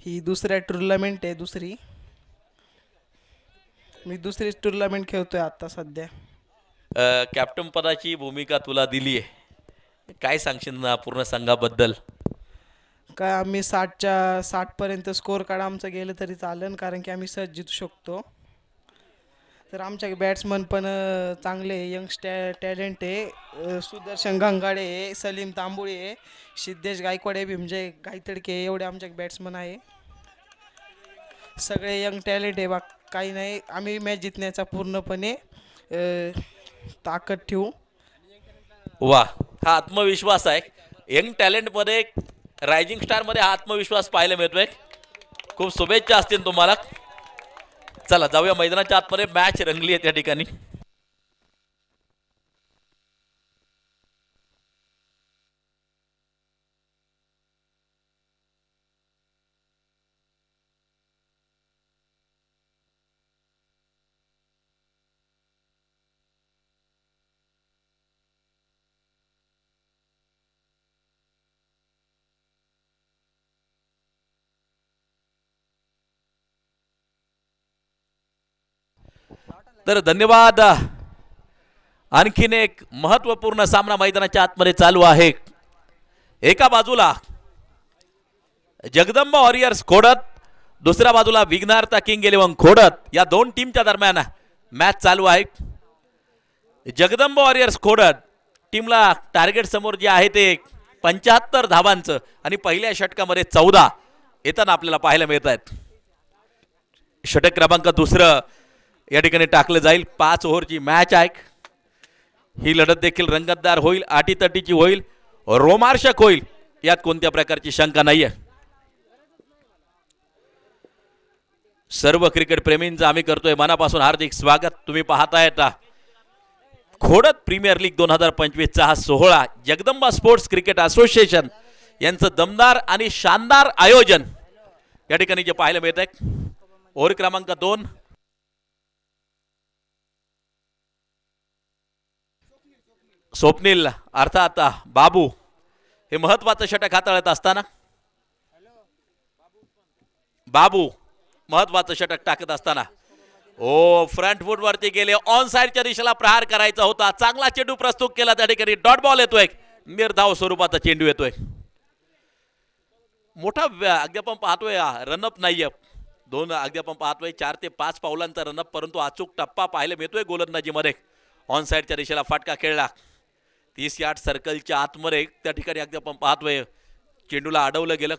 ही दुसऱ्या टुर्नामेंट आहे. मी दुसरी टुर्नामेंट खेळतोय आता सध्या. कॅप्टन पदाची भूमिका तुला दिली आहे, काय सांगशील ना पूर्ण संघाबद्दल? काय आम्ही 60 पर्यंत स्कोर कार्ड आमचं गेलं तरी चालेल, कारण की आम्ही सहज जितू शकतो. तर आमच्या बॅट्समन पण चांगले यंग टॅलेंट आहे. सुदर्शन गंगाडे आहे, सलीम तांबुळे आहे, सिद्धेश गायकवाड आहे, भीमजय गायतडके एवढे आमच्या बॅट्समन आहे. सगळे यंग टॅलेंट आहे. काही नाही, आम्ही मॅच जिंकण्याचा पूर्णपणे ताकद ठेवू. वा, हा आत्मविश्वास आहे. यंग टॅलेंटमध्ये, रायझिंग स्टारमध्ये हा आत्मविश्वास पाहायला मिळतोय. खूप शुभेच्छा असतील तुम्हाला. चला जाऊया मैदानाच्या आतमध्ये. मॅच रंगली आहे त्या ठिकाणी. तर धन्यवाद. आणखीन एक महत्वपूर्ण सामना मैदानाच्या आतमध्ये चालू आहे. एका बाजूला जगदंबा वॉरियर्स खोडत, दुसऱ्या बाजूला विघ्नहर्ता किंग 11 खोडत. या दोन टीमच्या दरम्यान मॅच चालू आहे. जगदंबा वॉरियर्स खोडत टीमला टार्गेट समोर जे आहे ते 75 धावांचं आणि पहिल्या षटकामध्ये 14 येताना आपल्याला पाहायला मिळत आहेत. षटक क्रमांक दुसरं या ठिकाणी टाकलं जाईल. 5 ओव्हरची मॅच आहे. ही लढत देखील रंगतदार होईल, आटीतटीची होईल, रोमार्शक होईल, यात कोणत्या प्रकारची शंका नाहीये. सर्व क्रिकेट प्रेमींचं आम्ही करतोय मनापासून हार्दिक स्वागत. तुम्ही पाहतायत खोडत प्रीमियर लीग 2025चा हा सोहळा. जगदंबा स्पोर्ट्स क्रिकेट असोसिएशन यांचं दमदार आणि शानदार आयोजन या ठिकाणी जे पाहायला मिळत आहे. ओव्हर क्रमांक 2 स्वप्नील अर्थात बाबू हे महत्वाचं षटक हाताळत असताना, बाबू महत्वाचं षटक टाकत असताना फ्रंट फूट वरती गेले. ऑन साइडच्या दिशेला प्रहार करायचा होता. चांगला चेंडू प्रस्तुत केला त्या ठिकाणी. डॉट बॉल येतोय, निर्धाव स्वरूपाचा चेंडू येतोय. मोठा अगदी आपण पाहतोय रनअप नाहीये. 2 अगदी आपण पाहतोय 4 ते 5 पावलांचा रनअप, परंतु अचूक टप्पा पाहायला मिळतोय गोलंदाजीमध्ये. ऑन साइडच्या दिशेला फटका खेळला. 30 यार्ड सर्कलच्या आतमध्ये त्या ठिकाणी अगदी आपण पाहतोय चेंडूला अडवलं गेलं.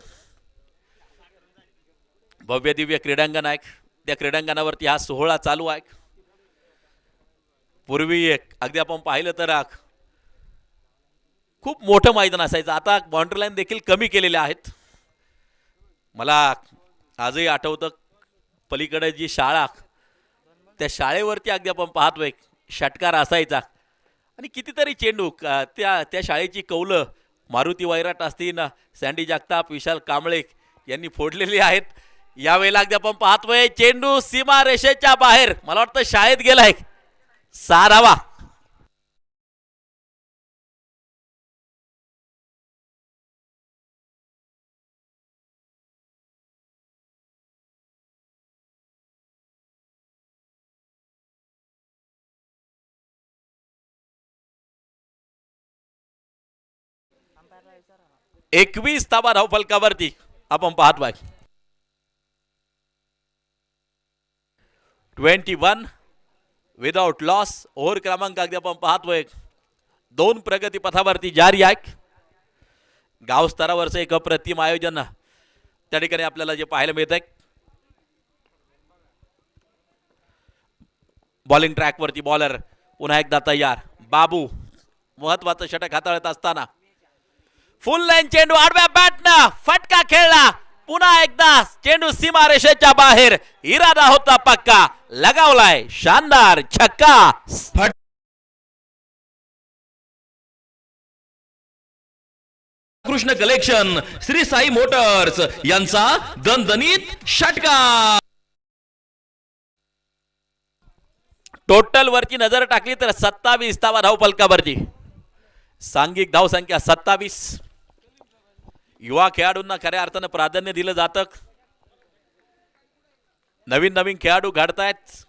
भव्य दिव्य क्रीडांगण आहे. त्या क्रीडांगणावरती हा सोहळा चालू आहे. पूर्वी अगदी आपण पाहिलं तर खूप मोठं मैदान असायचं. आता बाउंड्री लाईन देखील कमी केलेल्या आहेत. मला आजही आठवतं पलीकडे जी शाळा, त्या शाळेवरती अगदी आपण पाहतोय षटकार असायचा आणि कितीतरी चेंडू त्या शाळेची कौलं मारुती वैराट असतील, सँडी जगताप, विशाल कांबळे यांनी फोडलेली आहेत. यावेळेला अगदी आपण पाहतोय चेंडू सीमा रेषेच्या बाहेर, मला वाटतं शाळेत गेलाय. 6 धावा. एकवीस धावा धावफलकावरती आपण पाहतोय. 21 विदाउट लॉस. ओव्हर क्रमांक अगदी आपण पाहतोय 2 प्रगती पथावरती जारी आहे. गाव स्तरावरचं एक अप्रतिम आयोजन त्या ठिकाणी आपल्याला जे पाहायला मिळत आहे. बॉलिंग ट्रॅकवरती बॉलर पुन्हा एकदा तयार. बाबू महत्वाचं षटक हाताळत असताना फुल लाईन चेंडू आडव्या बॅटनं फटका खेळला. पुन्हा एकदा चेंडू सीमा रेषेच्या बाहेर. इरादा होता पक्का, लगावलाय शानदार छक्का. कृष्ण कलेक्शन, श्री साई मोटर्स यांचा दणदणीत षटकार. टोटल वरची नजर टाकली तर 27 धावा धाव फलकावरती. सांघिक धावसंख्या 27. युवा खेळाडूंना खऱ्या अर्थानं प्राधान्य दिलं जातं. नवीन नवीन खेळाडू घडतायत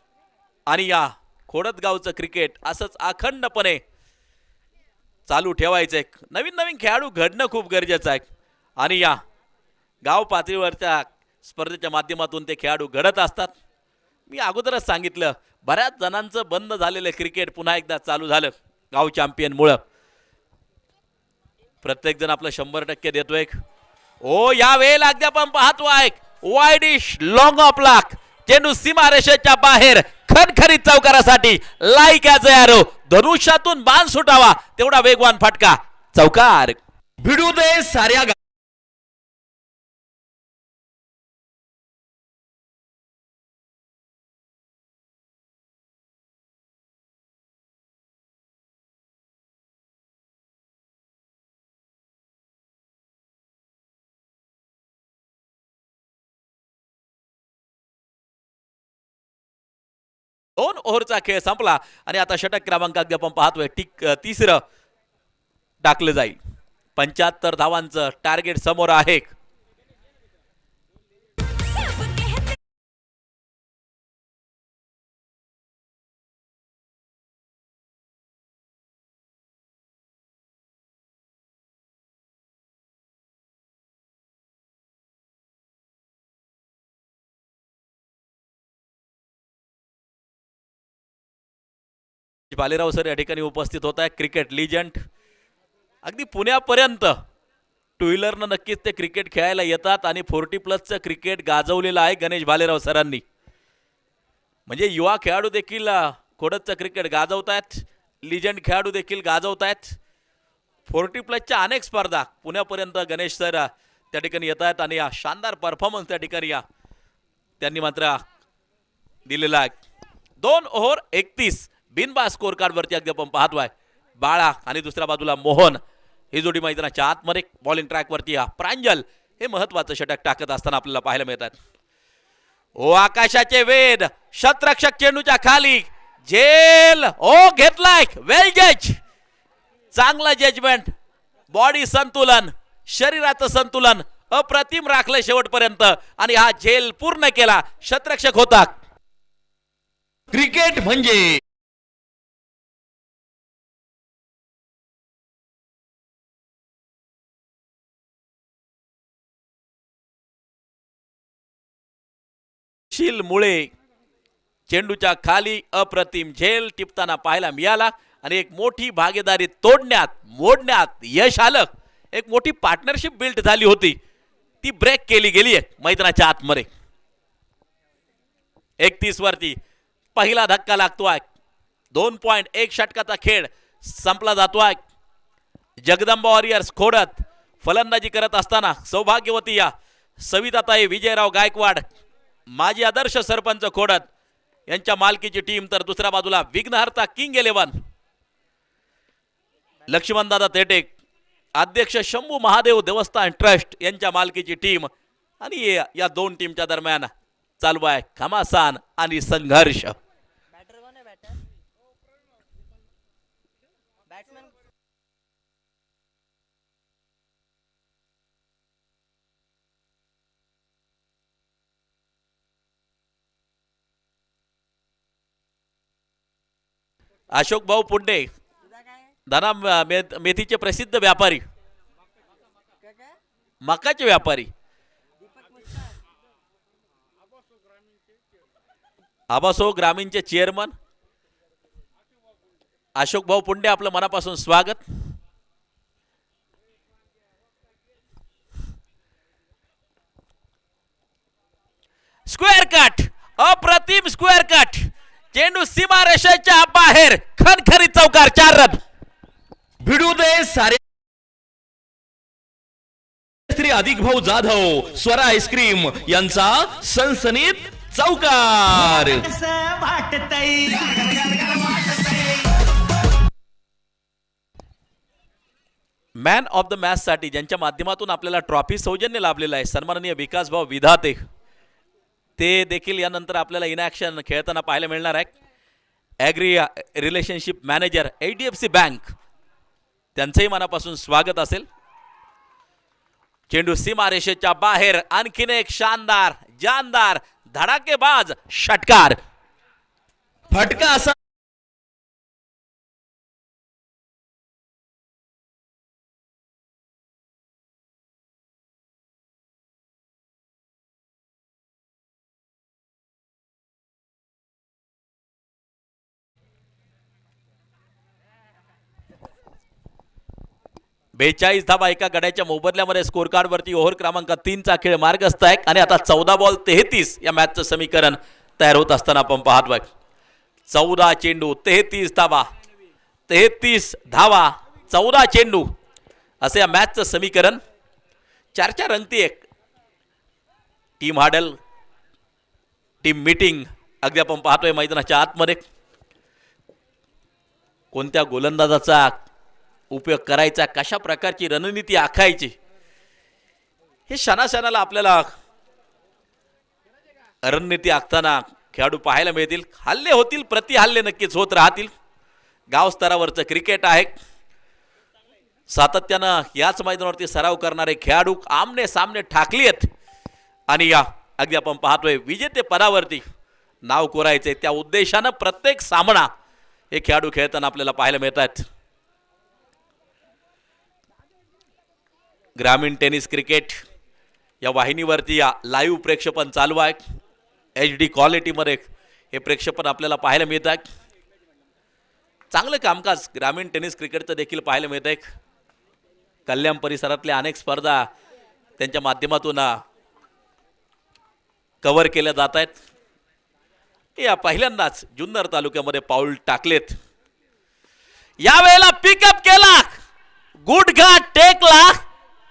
आणि या खोडदगावचं क्रिकेट असंच अखंडपणे चालू ठेवायचंय. नवीन नवीन खेळाडू घडणं खूप गरजेचं आहे आणि या गाव पातळीवरच्या स्पर्धेच्या माध्यमातून ते खेळाडू घडत असतात. मी अगोदरच सांगितलं, बऱ्याच जणांचं बंद झालेलं क्रिकेट पुन्हा एकदा चालू झालं गाव चॅम्पियनमुळं. प्रत्येक जण आपलं 100% देतोय. ओ या वेळेला अगदी आपण पाहतोय वाईडिश लॉंग ऑफ लाक चेंडू सीमारेषेच्या बाहेर खणखरीत चौकारासाठी लाईक ॲज अ धनुष्यातून बाण सुटावा तेवढा वेगवान फटका. चौकार. भिडू दे साऱ्या दोन ओव्हरचा खेळ संपला आणि आता षटक क्रमांक अगदी आपण पाहतोय तिसरं टाकलं जाईल. 75 धावांचं टार्गेट समोर आहे. बालेराव सर या ठिकाणी उपस्थित होत आहे. क्रिकेट लिजंड अगदी पुण्यापर्यंत टू व्हीलरनं नक्कीच ते क्रिकेट खेळायला येतात आणि 40+ क्रिकेट गाजवलेलं आहे गणेश भालेराव सरांनी. म्हणजे युवा खेळाडू देखील खोडदचं क्रिकेट गाजवतायत, लिजंड खेळाडू देखील गाजवतायत. 40+ अनेक स्पर्धा पुण्यापर्यंत गणेश सर त्या ठिकाणी येत आहेत आणि शानदार परफॉर्मन्स त्या ठिकाणी त्यांनी मात्र दिलेला आहे. 2 ओव्हर 31 बिनबा स्कोर कार्डवरती अगदी आपण पाहतोय. बाळा आणि दुसऱ्या बाजूला मोहन ही जोडी मैदानाच्या आतमध्ये बॉलिंग ट्रॅकवरती प्रांजल हे महत्वाचं षटक टाकत असताना आपल्याला पाहायला मिळतात. ओ आकाशाचे वेद शतरक्षक चेंडूच्या खाली झेल ओ घेतलाय. वेल जज. चांगलं जजमेंट. बॉडी संतुलन, शरीराचं संतुलन अप्रतिम राखलं शेवटपर्यंत आणि हा झेल पूर्ण केला. शतरक्षक होता. क्रिकेट म्हणजे शील मुळे चेंडूच्या खाली अप्रतिम झेल टिपताना पाहायला मिळाला आणि एक मोठी भागीदारी मोडण्यात यश आलं. एक मोठी पार्टनरशिप बिल्ड झाली होती, ती ब्रेक केली गेली आहे मैदानाच्या आतमध्ये. 31 वरती पहिला धक्का लागतोय. 2.1 षटकाचा खेळ संपला जातोय. जगदंबा वॉरियर्स खोडद फलंदाजी करत असताना सौभाग्यवती या सविताताई विजयराव गायकवाड माजी आदर्श सरपंच खोडद यांच्या मालकीची टीम, तर दुसऱ्या बाजूला विघ्नहर्ता किंग 11 लक्ष्मणदादा तेटेक अध्यक्ष शंभू महादेव देवस्थान ट्रस्ट यांच्या मालकीची टीम आणि या दोन टीमच्या दरम्यान चालू आहे घमासान आणि संघर्ष. अशोक भाऊ पुंडे दाना मेथीचे प्रसिद्ध व्यापारी, मकाचे व्यापारी, आबासो ग्रामीणचे चेअरमन अशोक भाऊ पुंडे, आपलं मनापासून स्वागत. स्क्वेअर कट, अप्रतिम स्क्वेअर कट, चेंडू सीमारेषेच्या बाहेर खणखरीत चौकार. 4 रन. भिडू दे सारे श्री अधिक भाऊ जाधव स्वरा आईस्क्रीम यांचा सनसनीत चौकार. मॅन ऑफ द मॅच साठी ज्यांच्या माध्यमातून आपल्याला ट्रॉफी सौजन्य लाभलेलं आहे सन्माननीय विकास भाऊ विधाते, ते देखील यानंतर आपल्याला इन ॲक्शन खेळताना पाहायला मिळणार आहे. Agri relationship manager HDFC bank त्यांचंही मनापासून स्वागत असेल. चेंडू सीमारेषेच्या बाहेर, आणखीन एक शानदार जानदार धडाकेबाज षटकार. फटका असा बेचाळीस धावा एका गड्याच्या मोबदल्यामध्ये स्कोर कार्ड वरती ओव्हर क्रमांक 3चा खेळ मार्गस्थ आहे आणि आता 14 बॉल 33 या मॅचचं समीकरण तयार होत असताना आपण पाहतोय. 14 चेंडू 33 धावा, 33 धावा 14 चेंडू असे या मॅचचं समीकरण. 4 रंगती एक टीम हाडल, टीम मीटिंग अगदी आपण पाहतोय मैदानाच्या आतमध्ये. कोणत्या गोलंदाजाचा उपयोग करायचा, कशा प्रकारची रणनीती आखायची, हे क्षणाक्षणाला आपल्याला रणनीती आखताना खेळाडू पाहायला मिळतील. हल्ले होतील, प्रतिहल्ले नक्कीच होत राहतील. गाव स्तरावरचं क्रिकेट आहे. सातत्यानं याच मैदानावरती सराव करणारे खेळाडू आमने सामने ठाकली आहेत आणि या अगदी आपण पाहतोय विजेते पदावरती नाव कोरायचे त्या उद्देशानं प्रत्येक सामना हे खेळाडू खेळताना आपल्याला पाहायला मिळतात. ग्रामीण टेनिस क्रिकेट या वाहिनीवरती या लाईव्ह प्रेक्षेपण चालू आहे. HD क्वालिटीमध्ये हे प्रेक्षेपण आपल्याला पाहायला मिळत आहे. चांगलं कामकाज ग्रामीण टेनिस क्रिकेटचं देखील पाहायला मिळत आहे. कल्याण परिसरातल्या अनेक स्पर्धा त्यांच्या माध्यमातून कव्हर केल्या जात आहेत. या पहिल्यांदाच जुन्नर तालुक्यामध्ये पाऊल टाकलेत. यावेळेला पिकअप केला, गुडघा टेकला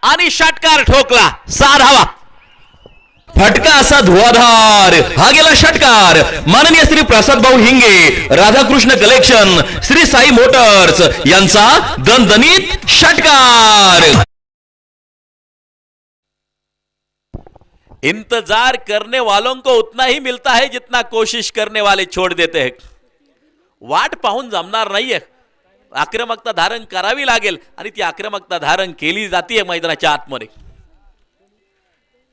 आणि षटकार ठोकला. 6 धावा. फटका असा धुवाधार. हा गेला षटकार. माननीय श्री प्रसाद भाऊ हिंगे, राधाकृष्ण कलेक्शन, श्री साई मोटर्स यांचा दणदणीत षटकार. इंतजार करने वालों को उतना ही मिलता है जितना कोशिश करने वाले छोड़ देते हैं. वाट पाहून जमणार नाहीये, आक्रमकता धारण करावी लागेल आणि ती आक्रमकता धारण केली जाते मैदानाच्या आतमध्ये.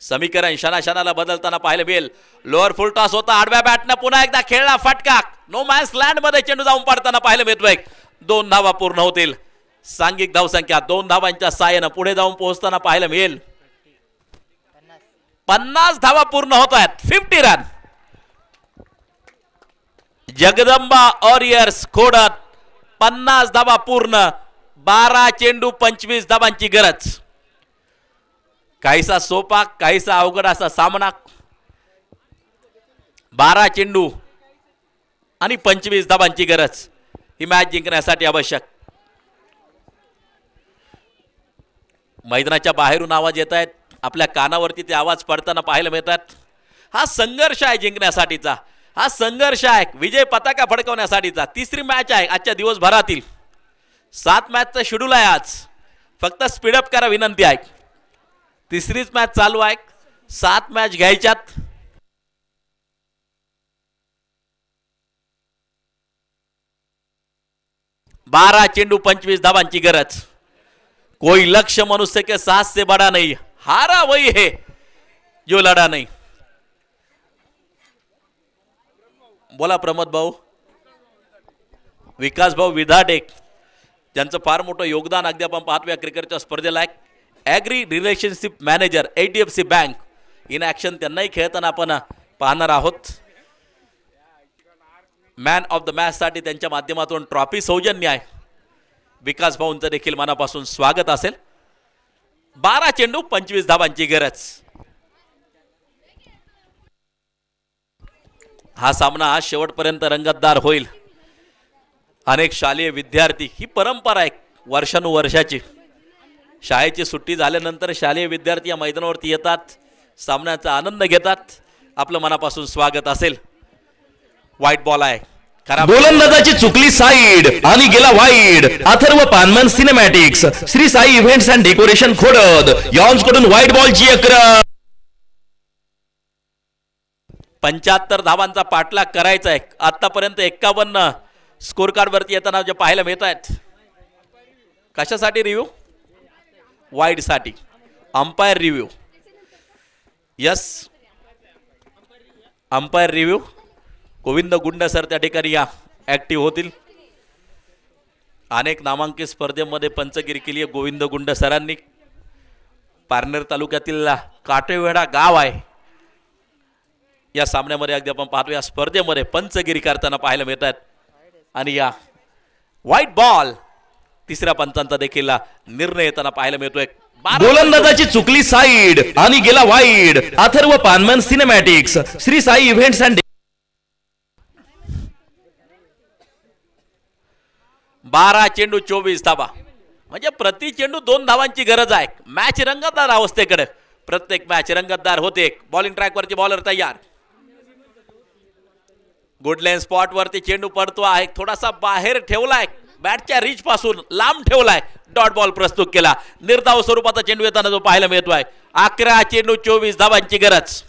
समीकरण क्षणाक्षणाला बदलताना पाहायला मिळेल. लोअर फुल टॉस होता, आडव्या बॅटनं पुन्हा एकदा खेळला फटका. नो मॅन्स लँड मध्ये चेंडू जाऊन पडताना पाहायला मिळतोय. 2 धावा पूर्ण होतील. सांघिक धावसंख्या 2 धावांच्या साहाय्यानं पुढे जाऊन पोहोचताना पाहायला मिळेल. 50 धावा पूर्ण होत आहेत. 50 रन. जगदंबा वॉरियर्स खोडत 50 धावा पूर्ण. 12 चेंडू 25 धावांची गरज. काहीसा सोपा, काहीसा अवघड असा सामना. 12 चेंडू आणि 25 धावांची गरज ही मॅच जिंकण्यासाठी आवश्यक. मैदानाच्या बाहेरून आवाज येत आहेत, आपल्या कानावरती ते आवाज पडताना पाहायला मिळतात. हा संघर्ष आहे जिंकण्यासाठीचा, हा संघर्ष आहे विजय पताका फडकवण्यासाठीचा. 3री मॅच आहे आजच्या दिवसभरातील. 7 मॅचचा शेड्यूल आहे आज. फक्त स्पीडअप करा विनंती आहे. 3रीच मॅच चालू आहे. 7 मॅच घ्यायच्यात. बारा चेंडू 25 धावांची गरज. कोई लक्ष्य मनुष्य के साथ से बड़ा नहीं, हारा वही है जो लढा नाही. बोला प्रमोद भाऊ, विकास भाऊ विधाडे, ज्यांचं फार मोठं योगदान अगदी आपण पाहतो या क्रिकेटच्या स्पर्धेला आहे. Agri relationship manager HDFC bank in action त्यांनाही खेळताना आपण पाहणार आहोत. मॅन ऑफ द मॅच साठी त्यांच्या माध्यमातून ट्रॉफी सौजन्य आहे. विकास भाऊंचं देखील मनापासून स्वागत असेल. 12 चेंडू 25 धावांची गरज. हा सामना आज शेवटपर्यंत रंगतदार होईल. अनेक शालेय विद्यार्थी, ही परंपरा आहे वर्षानुवर्षाची. शाळेची सुट्टी झाल्यानंतर शालेय विद्यार्थी या मैदानावरती येतात, सामन्याचा आनंद घेतात. आपलं मनापासून स्वागत असेल. व्हाईट बॉल आहे. गोलंदाजाची चुकली साईड आणि गेला wide. Atharva Panman cinematics, Shri Sai events and decoration Khodad यांच्याकडून व्हाईट बॉलची 75 धावांचा पाठलाग करायचा आहे. आतापर्यंत 51 स्कोर कार्ड वरती येताना जे पाहायला मिळत आहेत. कशासाठी रिव्ह्यू? वाईड साठी umpire review. Yes, umpire review. Govind गुंड सर त्या ठिकाणी या ऍक्टिव्ह होतील. अनेक नामांकित स्पर्धेमध्ये पंचगिरी केली आहे गोविंद गुंड सरांनी. पारनेर तालुक्यातील काटेवेढा गाव आहे. या सामन्यामध्ये अगदी आपण पाहतो या स्पर्धेमध्ये पंचगिरी करताना पाहायला मिळत आहेत. आणि या व्हाईट बॉल तिसऱ्या पंचांचा देखील निर्णय येताना पाहायला मिळतोय. गोलंदाजाची चुकली साईड आणि गेला wide. Atharva Panman cinematics Shri Sai events and 12 चेंडू 24 धावा. म्हणजे प्रति चेंडू 2 धावांची गरज आहे. मॅच रंगतदार अवस्थेकडे प्रत्येक मॅच रंगतदार होते. बॉलिंग ट्रॅक वरती बॉलर तयार. गुडलेन स्पॉट वरती चेंडू पडतो आहे. थोडासा बाहेर ठेवलाय, बॅटच्या रीच पासून लांब ठेवलाय. डॉट बॉल प्रस्तुत केला. निर्धाव स्वरूपाचा चेंडू येताना जो पाहायला मिळतोय. 11 चेंडू 24 धावांची गरज.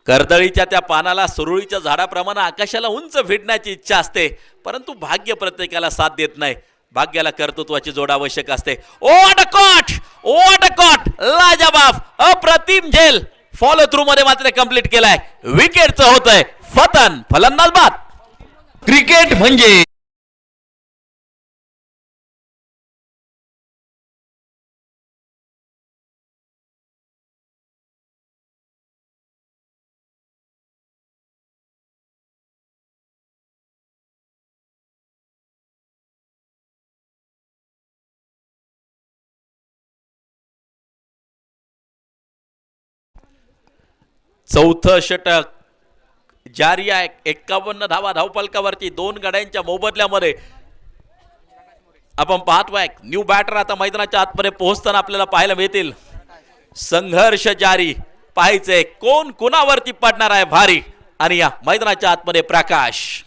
कर्दळीच्या त्या पानाला सुरळीच्या झाडाप्रमाणे आकाशाला उंच फिरण्याची इच्छा असते, परंतु भाग्य प्रत्येकाला साथ देत नाही. भाग्याला कर्तृत्वाची जोड आवश्यक असते. ओट कॉट लाजवाब अप्रतिम झेल फॉलो थ्रू मध्ये मात्र कंप्लीट केलाय. विकेटचं होतंय फतन. फलंदाज बाद. क्रिकेट म्हणजे चौथं षटक जारी आहे. 51 धावा धावफलकावरती 2 गड्यांच्या मोबदल्यामध्ये आपण पाहतोय. न्यू बॅटर आता मैदानाच्या आतमध्ये पोहोचताना आपल्याला पाहायला मिळतील. संघर्ष जारी. पाहायचंय कोण कुणावरती पडणार आहे भारी. आणि या मैदानाच्या आतमध्ये प्रकाश.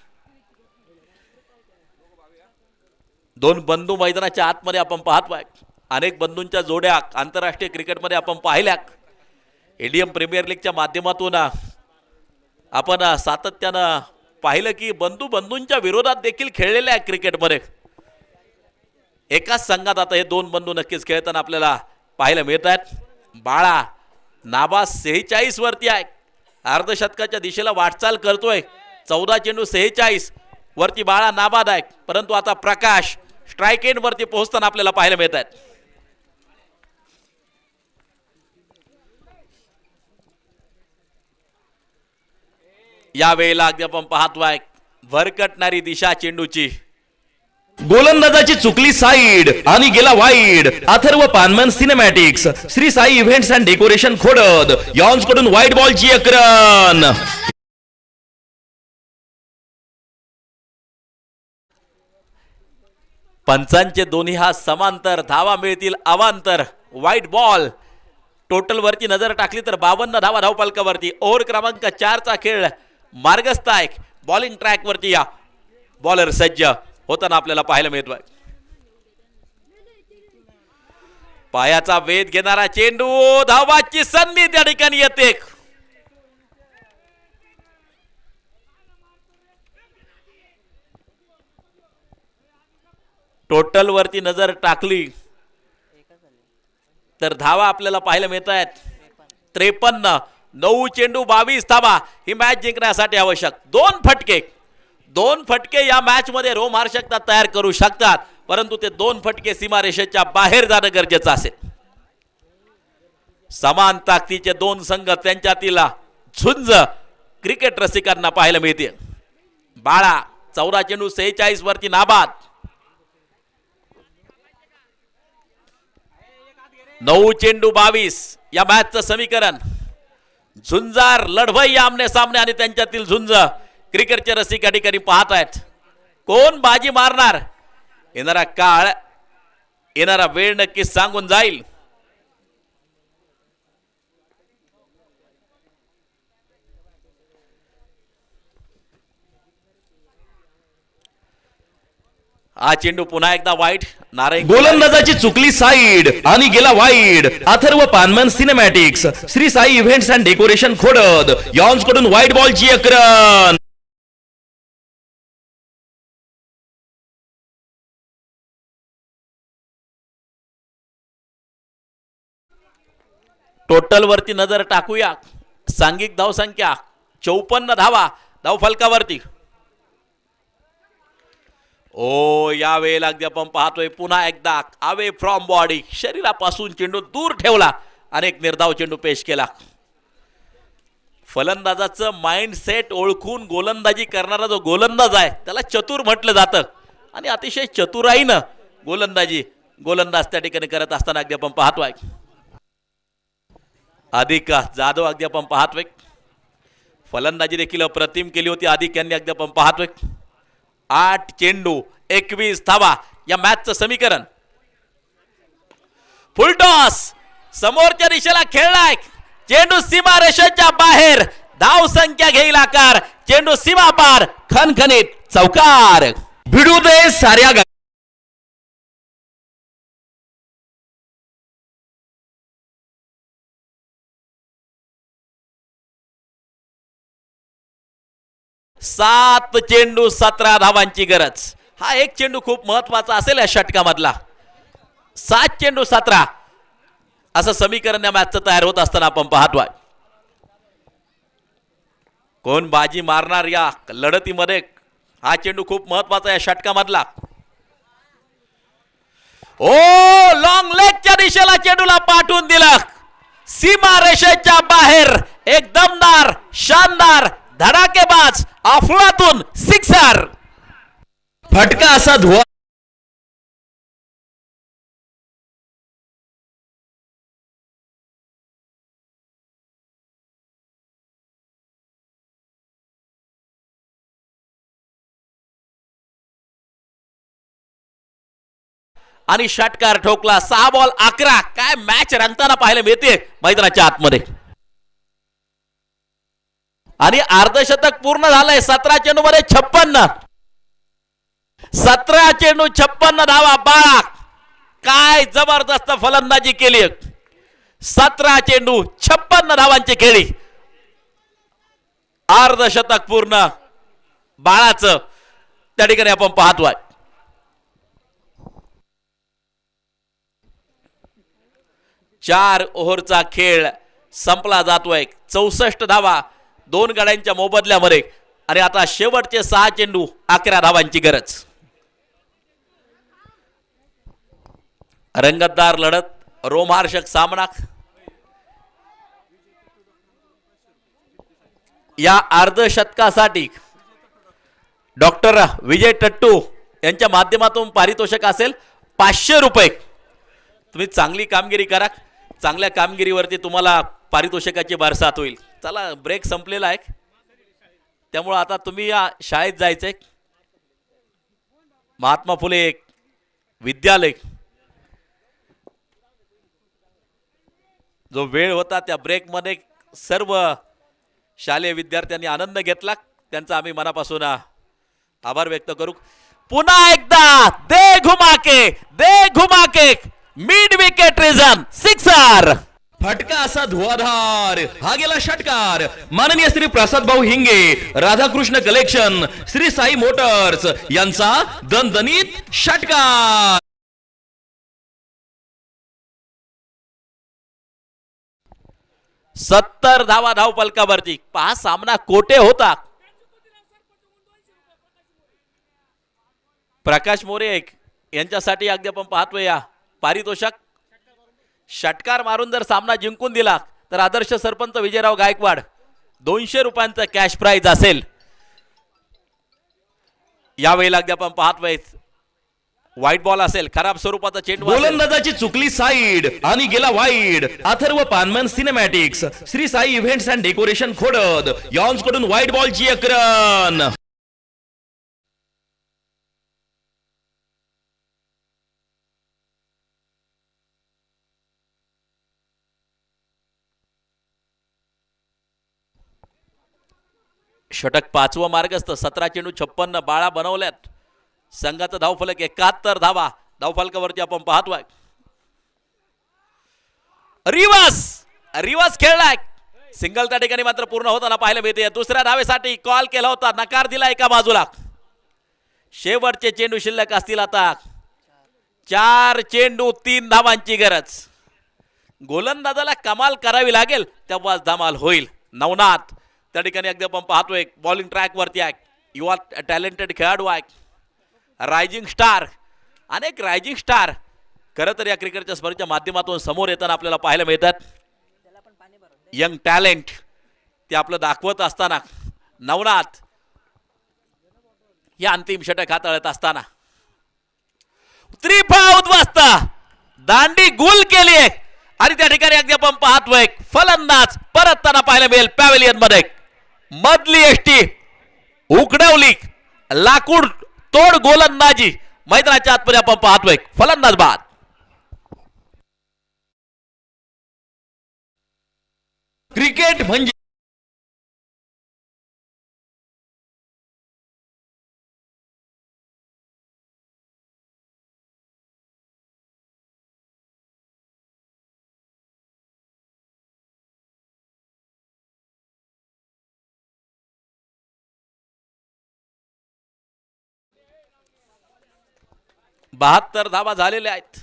2 बंधू मैदानाच्या आतमध्ये आपण पाहतोय. अनेक बंधूंच्या जोड्या आंतरराष्ट्रीय क्रिकेटमध्ये आपण पाहिल्या. इंडियन प्रीमियर लीगच्या माध्यमातून आपण सातत्यानं पाहिलं की बंधूंच्या विरोधात देखील खेळलेले आहे क्रिकेटमध्ये. एकाच संघात आता हे 2 बंधू नक्कीच खेळताना आपल्याला पाहायला मिळत आहेत. बाळा नाबाद 46 वरती आहे. अर्धशतकाच्या दिशेला वाटचाल करतोय. 14 चेंडू 46 वरती बाळा नाबाद आहे. परंतु आता प्रकाश स्ट्राईक एंड वरती पोहोचताना आपल्याला पाहायला मिळत आहेत. यावेळेला अगदी आपण पाहतोय भरकटणारी दिशा चेंडूची. गोलंदाजाची चुकली साईड आणि गेला wide. Atharva Panman cinematics Shri Sai events and decoration Khodad यॉन्स कडून व्हाईट बॉलची एक रन. पंचांचे दोन्ही हा समांतर. धावा मिळतील अवांतर. White ball. टोटल वरती नजर टाकली तर 52 धावा धावफलकावरती. ओव्हर क्रमांक 4 चा खेळ मार्गस्थ आहे. बॉलिंग ट्रॅक वरती या बॉलर सज्ज होताना आपल्याला पाहायला मिळतोय. पायाचा वेध घेणारा चेंडू. धावाची संधी त्या ठिकाणी येते. टोटल वरती नजर टाकली तर धावा आपल्याला पाहायला मिळत आहेत 53. 9 चेंडू 22 धावा. ही मॅच जिंकण्यासाठी आवश्यक 2 फटके. 2 फटके या मॅच मध्ये रोमहर्षकता तयार करू शकतात, परंतु ते 2 फटके सीमारेषेच्या बाहेर जाणं गरजेचं असेल. समान ताकदीचे 2 संघ, त्यांच्यातील झुंज क्रिकेट रसिकांना पाहायला मिळते. बाळा 14 चेंडू 46 वरती नाबाद. 9 चेंडू 22 या मॅचचं समीकरण. झुंजार लढवई आमने सामने आणि त्यांच्यातील झुंज क्रिकेटचे रसिक या ठिकाणी पाहत आहेत. कोण बाजी मारणार? येणारा काळ, येणारा वेळ नक्कीच सांगून जाईल. हा चेंडू पुन्हा एकदा वाईट. नारायण गोलंदाजाची चुकली साईड आणि गेला wide. Atharva Panman cinematics Shri Sai events and decoration Khodad यॉन्स कडून व्हाईट बॉलची एक रन. टोटल वरती नजर टाकूया. सांघिक धावसंख्या 54 धावा धाव फलकावरती. ओ या वेळेला अगदी आपण पाहतोय पुन्हा एकदा अवे फ्रॉम बॉडी, शरीरापासून चेंडू दूर ठेवला आणि एक निर्धाव चेंडू पेश केला. फलंदाजाचं माइंड सेट ओळखून गोलंदाजी करणारा जो गोलंदाज आहे त्याला चतुर म्हटलं जातं आणि अतिशय चतुराईनं गोलंदाज त्या ठिकाणी करत असताना अगदी आपण पाहतोय. अधिक जाधव अगदी आपण पाहतोय. फलंदाजी देखील अप्रतिम केली होती अधिक यांनी अगदी आपण पाहतोय. 8 चेंडू 21 धावा या मॅचचं समीकरण. फुलटॉस समोरच्या दिशेला खेळलाय. चेंडू सीमा रेषेच्या बाहेर. धाव संख्या घेईल आकार. चेंडू सीमा पार. खणखणीत चौकार. भिडू दे साऱ्या 7 चेंडू 17 धावांची गरज. हा एक चेंडू खूप महत्वाचा असेल या षटकामधला. 7 चेंडू 17 असं समीकरण या मॅचचं तयार होत असताना आपण पाहतोय. कोण बाजी मारणार या लढतीमध्ये, हा चेंडू खूप महत्वाचा या षटकामधला. ओ लॉंग लेगच्या दिशेला चेंडूला पाठवून दिलं. सीमा रेषेच्या बाहेर एक दमदार शानदार धडाकेबाज अफलातून सिक्सर. फटका असा धुवा. आणि षटकार ठोकला. 6 बॉल 11. काय मॅच रंगताना पाहायला मिळते मैदानाच्या आतमध्ये. आणि अर्धशतक पूर्ण झालंय. 17 चेंडू मध्ये 56. 17 चेंडू 56 धावा. बाळा काय जबरदस्त फलंदाजी केली. 17 चेंडू 56 धावांची खेळी. अर्धशतक पूर्ण बाळाचं त्या ठिकाणी आपण पाहतोय. चार ओव्हरचा खेळ संपला जातोय. 64 धावा 2 गड्यांच्या मोबदल्यामध्ये. आणि आता शेवटचे 6 चेंडू 11 धावांची गरज. रंगतदार लढत, रोमहर्षक सामना. या अर्धशतकासाठी डॉक्टर विजय टट्टू यांच्या माध्यमातून पारितोषिक असेल 500 रुपये. तुम्ही चांगली कामगिरी करा. चांगल्या कामगिरीवरती तुम्हाला पारितोषिकाची बरसात होईल. चला ब्रेक संपलेला आहे त्यामुळे आता तुम्ही या शाळेत जायचंय. महात्मा फुले विद्यालय जो वेळ होता त्या ब्रेकमध्ये सर्व शालेय विद्यार्थ्यांनी आनंद घेतला. त्यांचा आम्ही मनापासून आभार व्यक्त करू. पुन्हा एकदा दे घुमाके मिड विकेट रिझन सिक्सर. फटका असा धुवाधार. हा गेला षटकार. माननीय श्री प्रसाद भाऊ हिंगे, राधाकृष्ण कलेक्शन, श्री साई मोटर्स यांचा दणदणीत षटकार. सत्तर धावा धाव फलकावरती. पहा सामना कोठे होता. प्रकाश मोरे यांच्यासाठी अगदी आपण पाहतोय या पारितोषिक. षटकार मारून जर सामना जिंकून दिला तर आदर्श सरपंच विजयराव गायकवाड 200 रुपयांचा कॅश प्राइज असेल. यावेळेला अगदी आपण पाहतोय व्हाईट बॉल असेल. खराब स्वरूपाचा चेंडू. गोलंदाजाची चुकली साईड आणि गेला wide. Atharva Panman cinematics, Shri Sai events and decoration Khodad यॉन्स कडून व्हाईट बॉलची एक रन. षटक 5वं मार्गस्थ. 17 चेंडू 56 बाळा बनवल्यात. संघाचा धावफलक 71 धावा. धावफलकावरती आपण पाहतोय. रिवर्स खेळलाय. सिंगल त्या ठिकाणी मात्र पूर्ण होताना पाहायला मिळते. दुसऱ्या धावेसाठी कॉल केला होता, नकार दिला एका बाजूला. शेवटचे चेंडू शिल्लक असतील आता. 4 चेंडू 3 धावांची गरज. गोलंदाजाला कमाल करावी लागेल तेव्हाच धमाल होईल. नवनाथ त्या ठिकाणी अगदी आपण पाहतोय बॉलिंग ट्रॅक वरती आहे. युवा टॅलेंटेड खेळाडू आहे. रायझिंग स्टार, अनेक रायझिंग स्टार खरं तर या क्रिकेटच्या स्पर्धेच्या माध्यमातून समोर येताना आपल्याला पाहायला मिळतात. यंग टॅलेंट ते आपलं दाखवत असताना नवनाथ या अंतिम षटक हाताळत असताना त्रिफळा उद्ध्वस्त, दांडी गुल केली आणि त्या ठिकाणी अगदी आपण पाहतोय फलंदाज परतताना पाहायला मिळेल पॅव्हेलियन मध्ये. मधली एसटी उकडवली, लाकूड तोड गोलंदाजी मैदानाच्या आतमध्ये आपण पाहतोय. फलंदाज बाद. क्रिकेट म्हणजे 72 धावा झालेल्या आहेत.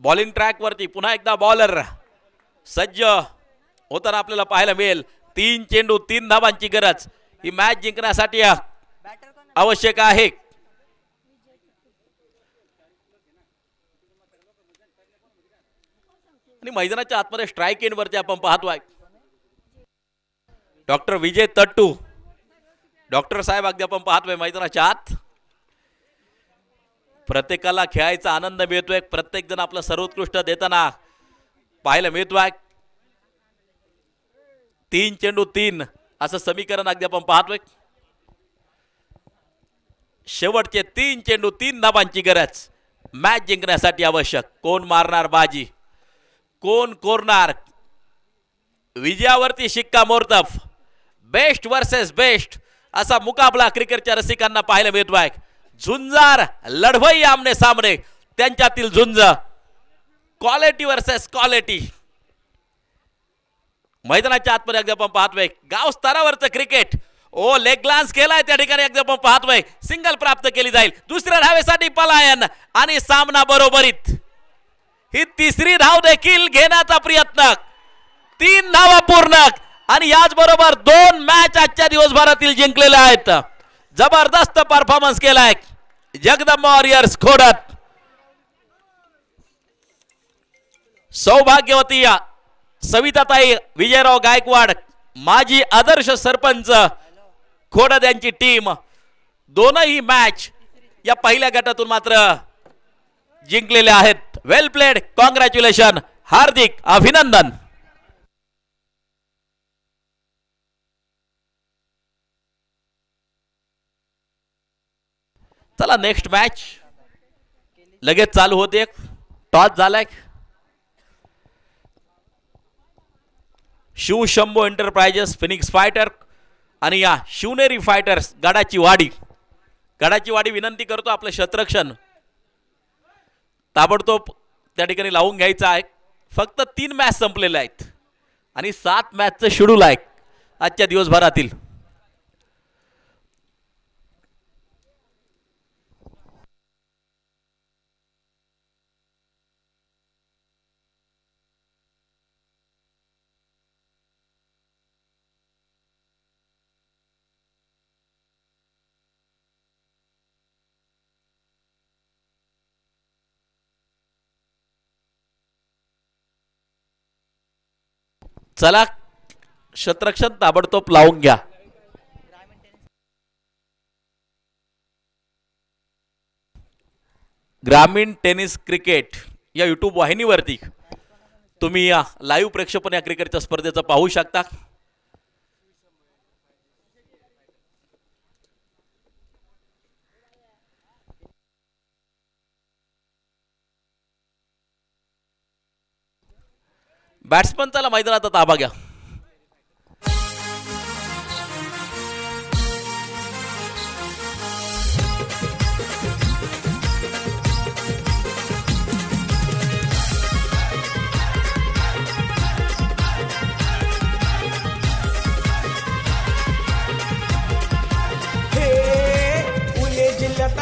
बॉलिंग ट्रॅक वरती पुन्हा एकदा बॉलर सज्ज होताना आपल्याला पाहायला मिळेल. 3 चेंडू 3 धावांची गरज ही मॅच जिंकण्यासाठी आवश्यक आहे. आणि मैदानाच्या आतमध्ये स्ट्राईक इन वरती आपण पाहतोय डॉक्टर विजय तट्टू. डॉक्टर साहेब अगदी आपण पाहतोय मैदानाच्या आत. प्रत्येकाला खेळायचा आनंद मिळतोय. प्रत्येक जण आपलं सर्वोत्कृष्ट देताना पाहायला मिळतोय. 3 चेंडू 3 असं समीकरण अगदी आपण पाहतोय. शेवटचे 3 चेंडू 3 धावांची गरज मॅच जिंकण्यासाठी आवश्यक. कोण मारणार बाजी, कोण कोरणार, विजयावरती शिक्कामोर्तब. बेस्ट वर्सेस बेस्ट असा मुकाबला क्रिकेटच्या रसिकांना पाहायला मिळतोय. झुंजार लढवई आमने सामने, त्यांच्यातील झुंज. Quality versus quality. मैदानाच्या आतमध्ये अगदी आपण पाहतोय गाव स्तरावरचं क्रिकेट. ओ लेग ग्लान्स केलाय त्या ठिकाणी अगदी आपण पाहतोय. सिंगल प्राप्त केली जाईल. दुसऱ्या धावेसाठी पलायन आणि सामना बरोबरीत. ही तिसरी धाव देखील घेण्याचा प्रयत्न. 3 धावा पूर्ण आणि याचबरोबर 2 मॅच आजच्या दिवसभरातील जिंकलेल्या आहेत. जबरदस्त परफॉर्मन्स केलाय जगदंबा वॉरियर्स खोडत. सौभाग्यवती सविताताई विजयराव गायकवाड, माजी आदर्श सरपंच खोडद यांची टीम. दोनही मॅच या पहिल्या गटातून मात्र जिंकलेले आहेत. वेल प्लेड, कॉंग्रॅच्युलेशन, हार्दिक अभिनंदन. चला नेक्स्ट मॅच लगेच चालू होते. टॉस झालाय. Shiv Shambho enterprises phoenix fighter आणि या शिवनेरी फायटर्स गडाची वाडी विनंती करतो आपलं क्षेत्ररक्षण ताबडतोब त्या ठिकाणी लावून घ्यायचं आहे. फक्त 3 मॅच संपलेल्या आहेत आणि 7 मॅचचं शेड्यूल आहे आजच्या दिवसभरातील. चला क्षेत्ररक्षण ताबडतोब लावून घ्या. ग्रामीण टेनिस क्रिकेट या युट्यूब वाहिनीवरती तुम्ही या लाईव्ह प्रेक्षेपण या क्रिकेटच्या स्पर्धेचं पाहू शकता. बॅट्समन चला मैदानाचा ताबा घ्या.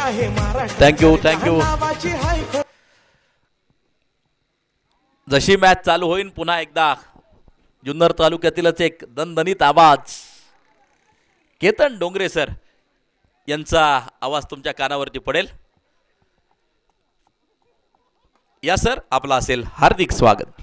आहे महाराष्ट्र थँक्यू नावाची हाय जशी मॅच चालू होईल पुन्हा एकदा जुन्नर तालुक्यातीलच एक दणदणीत आवाज केतन डोंगरे सर यांचा आवाज तुमच्या कानावरती पडेल. या सर आपला असेल हार्दिक स्वागत.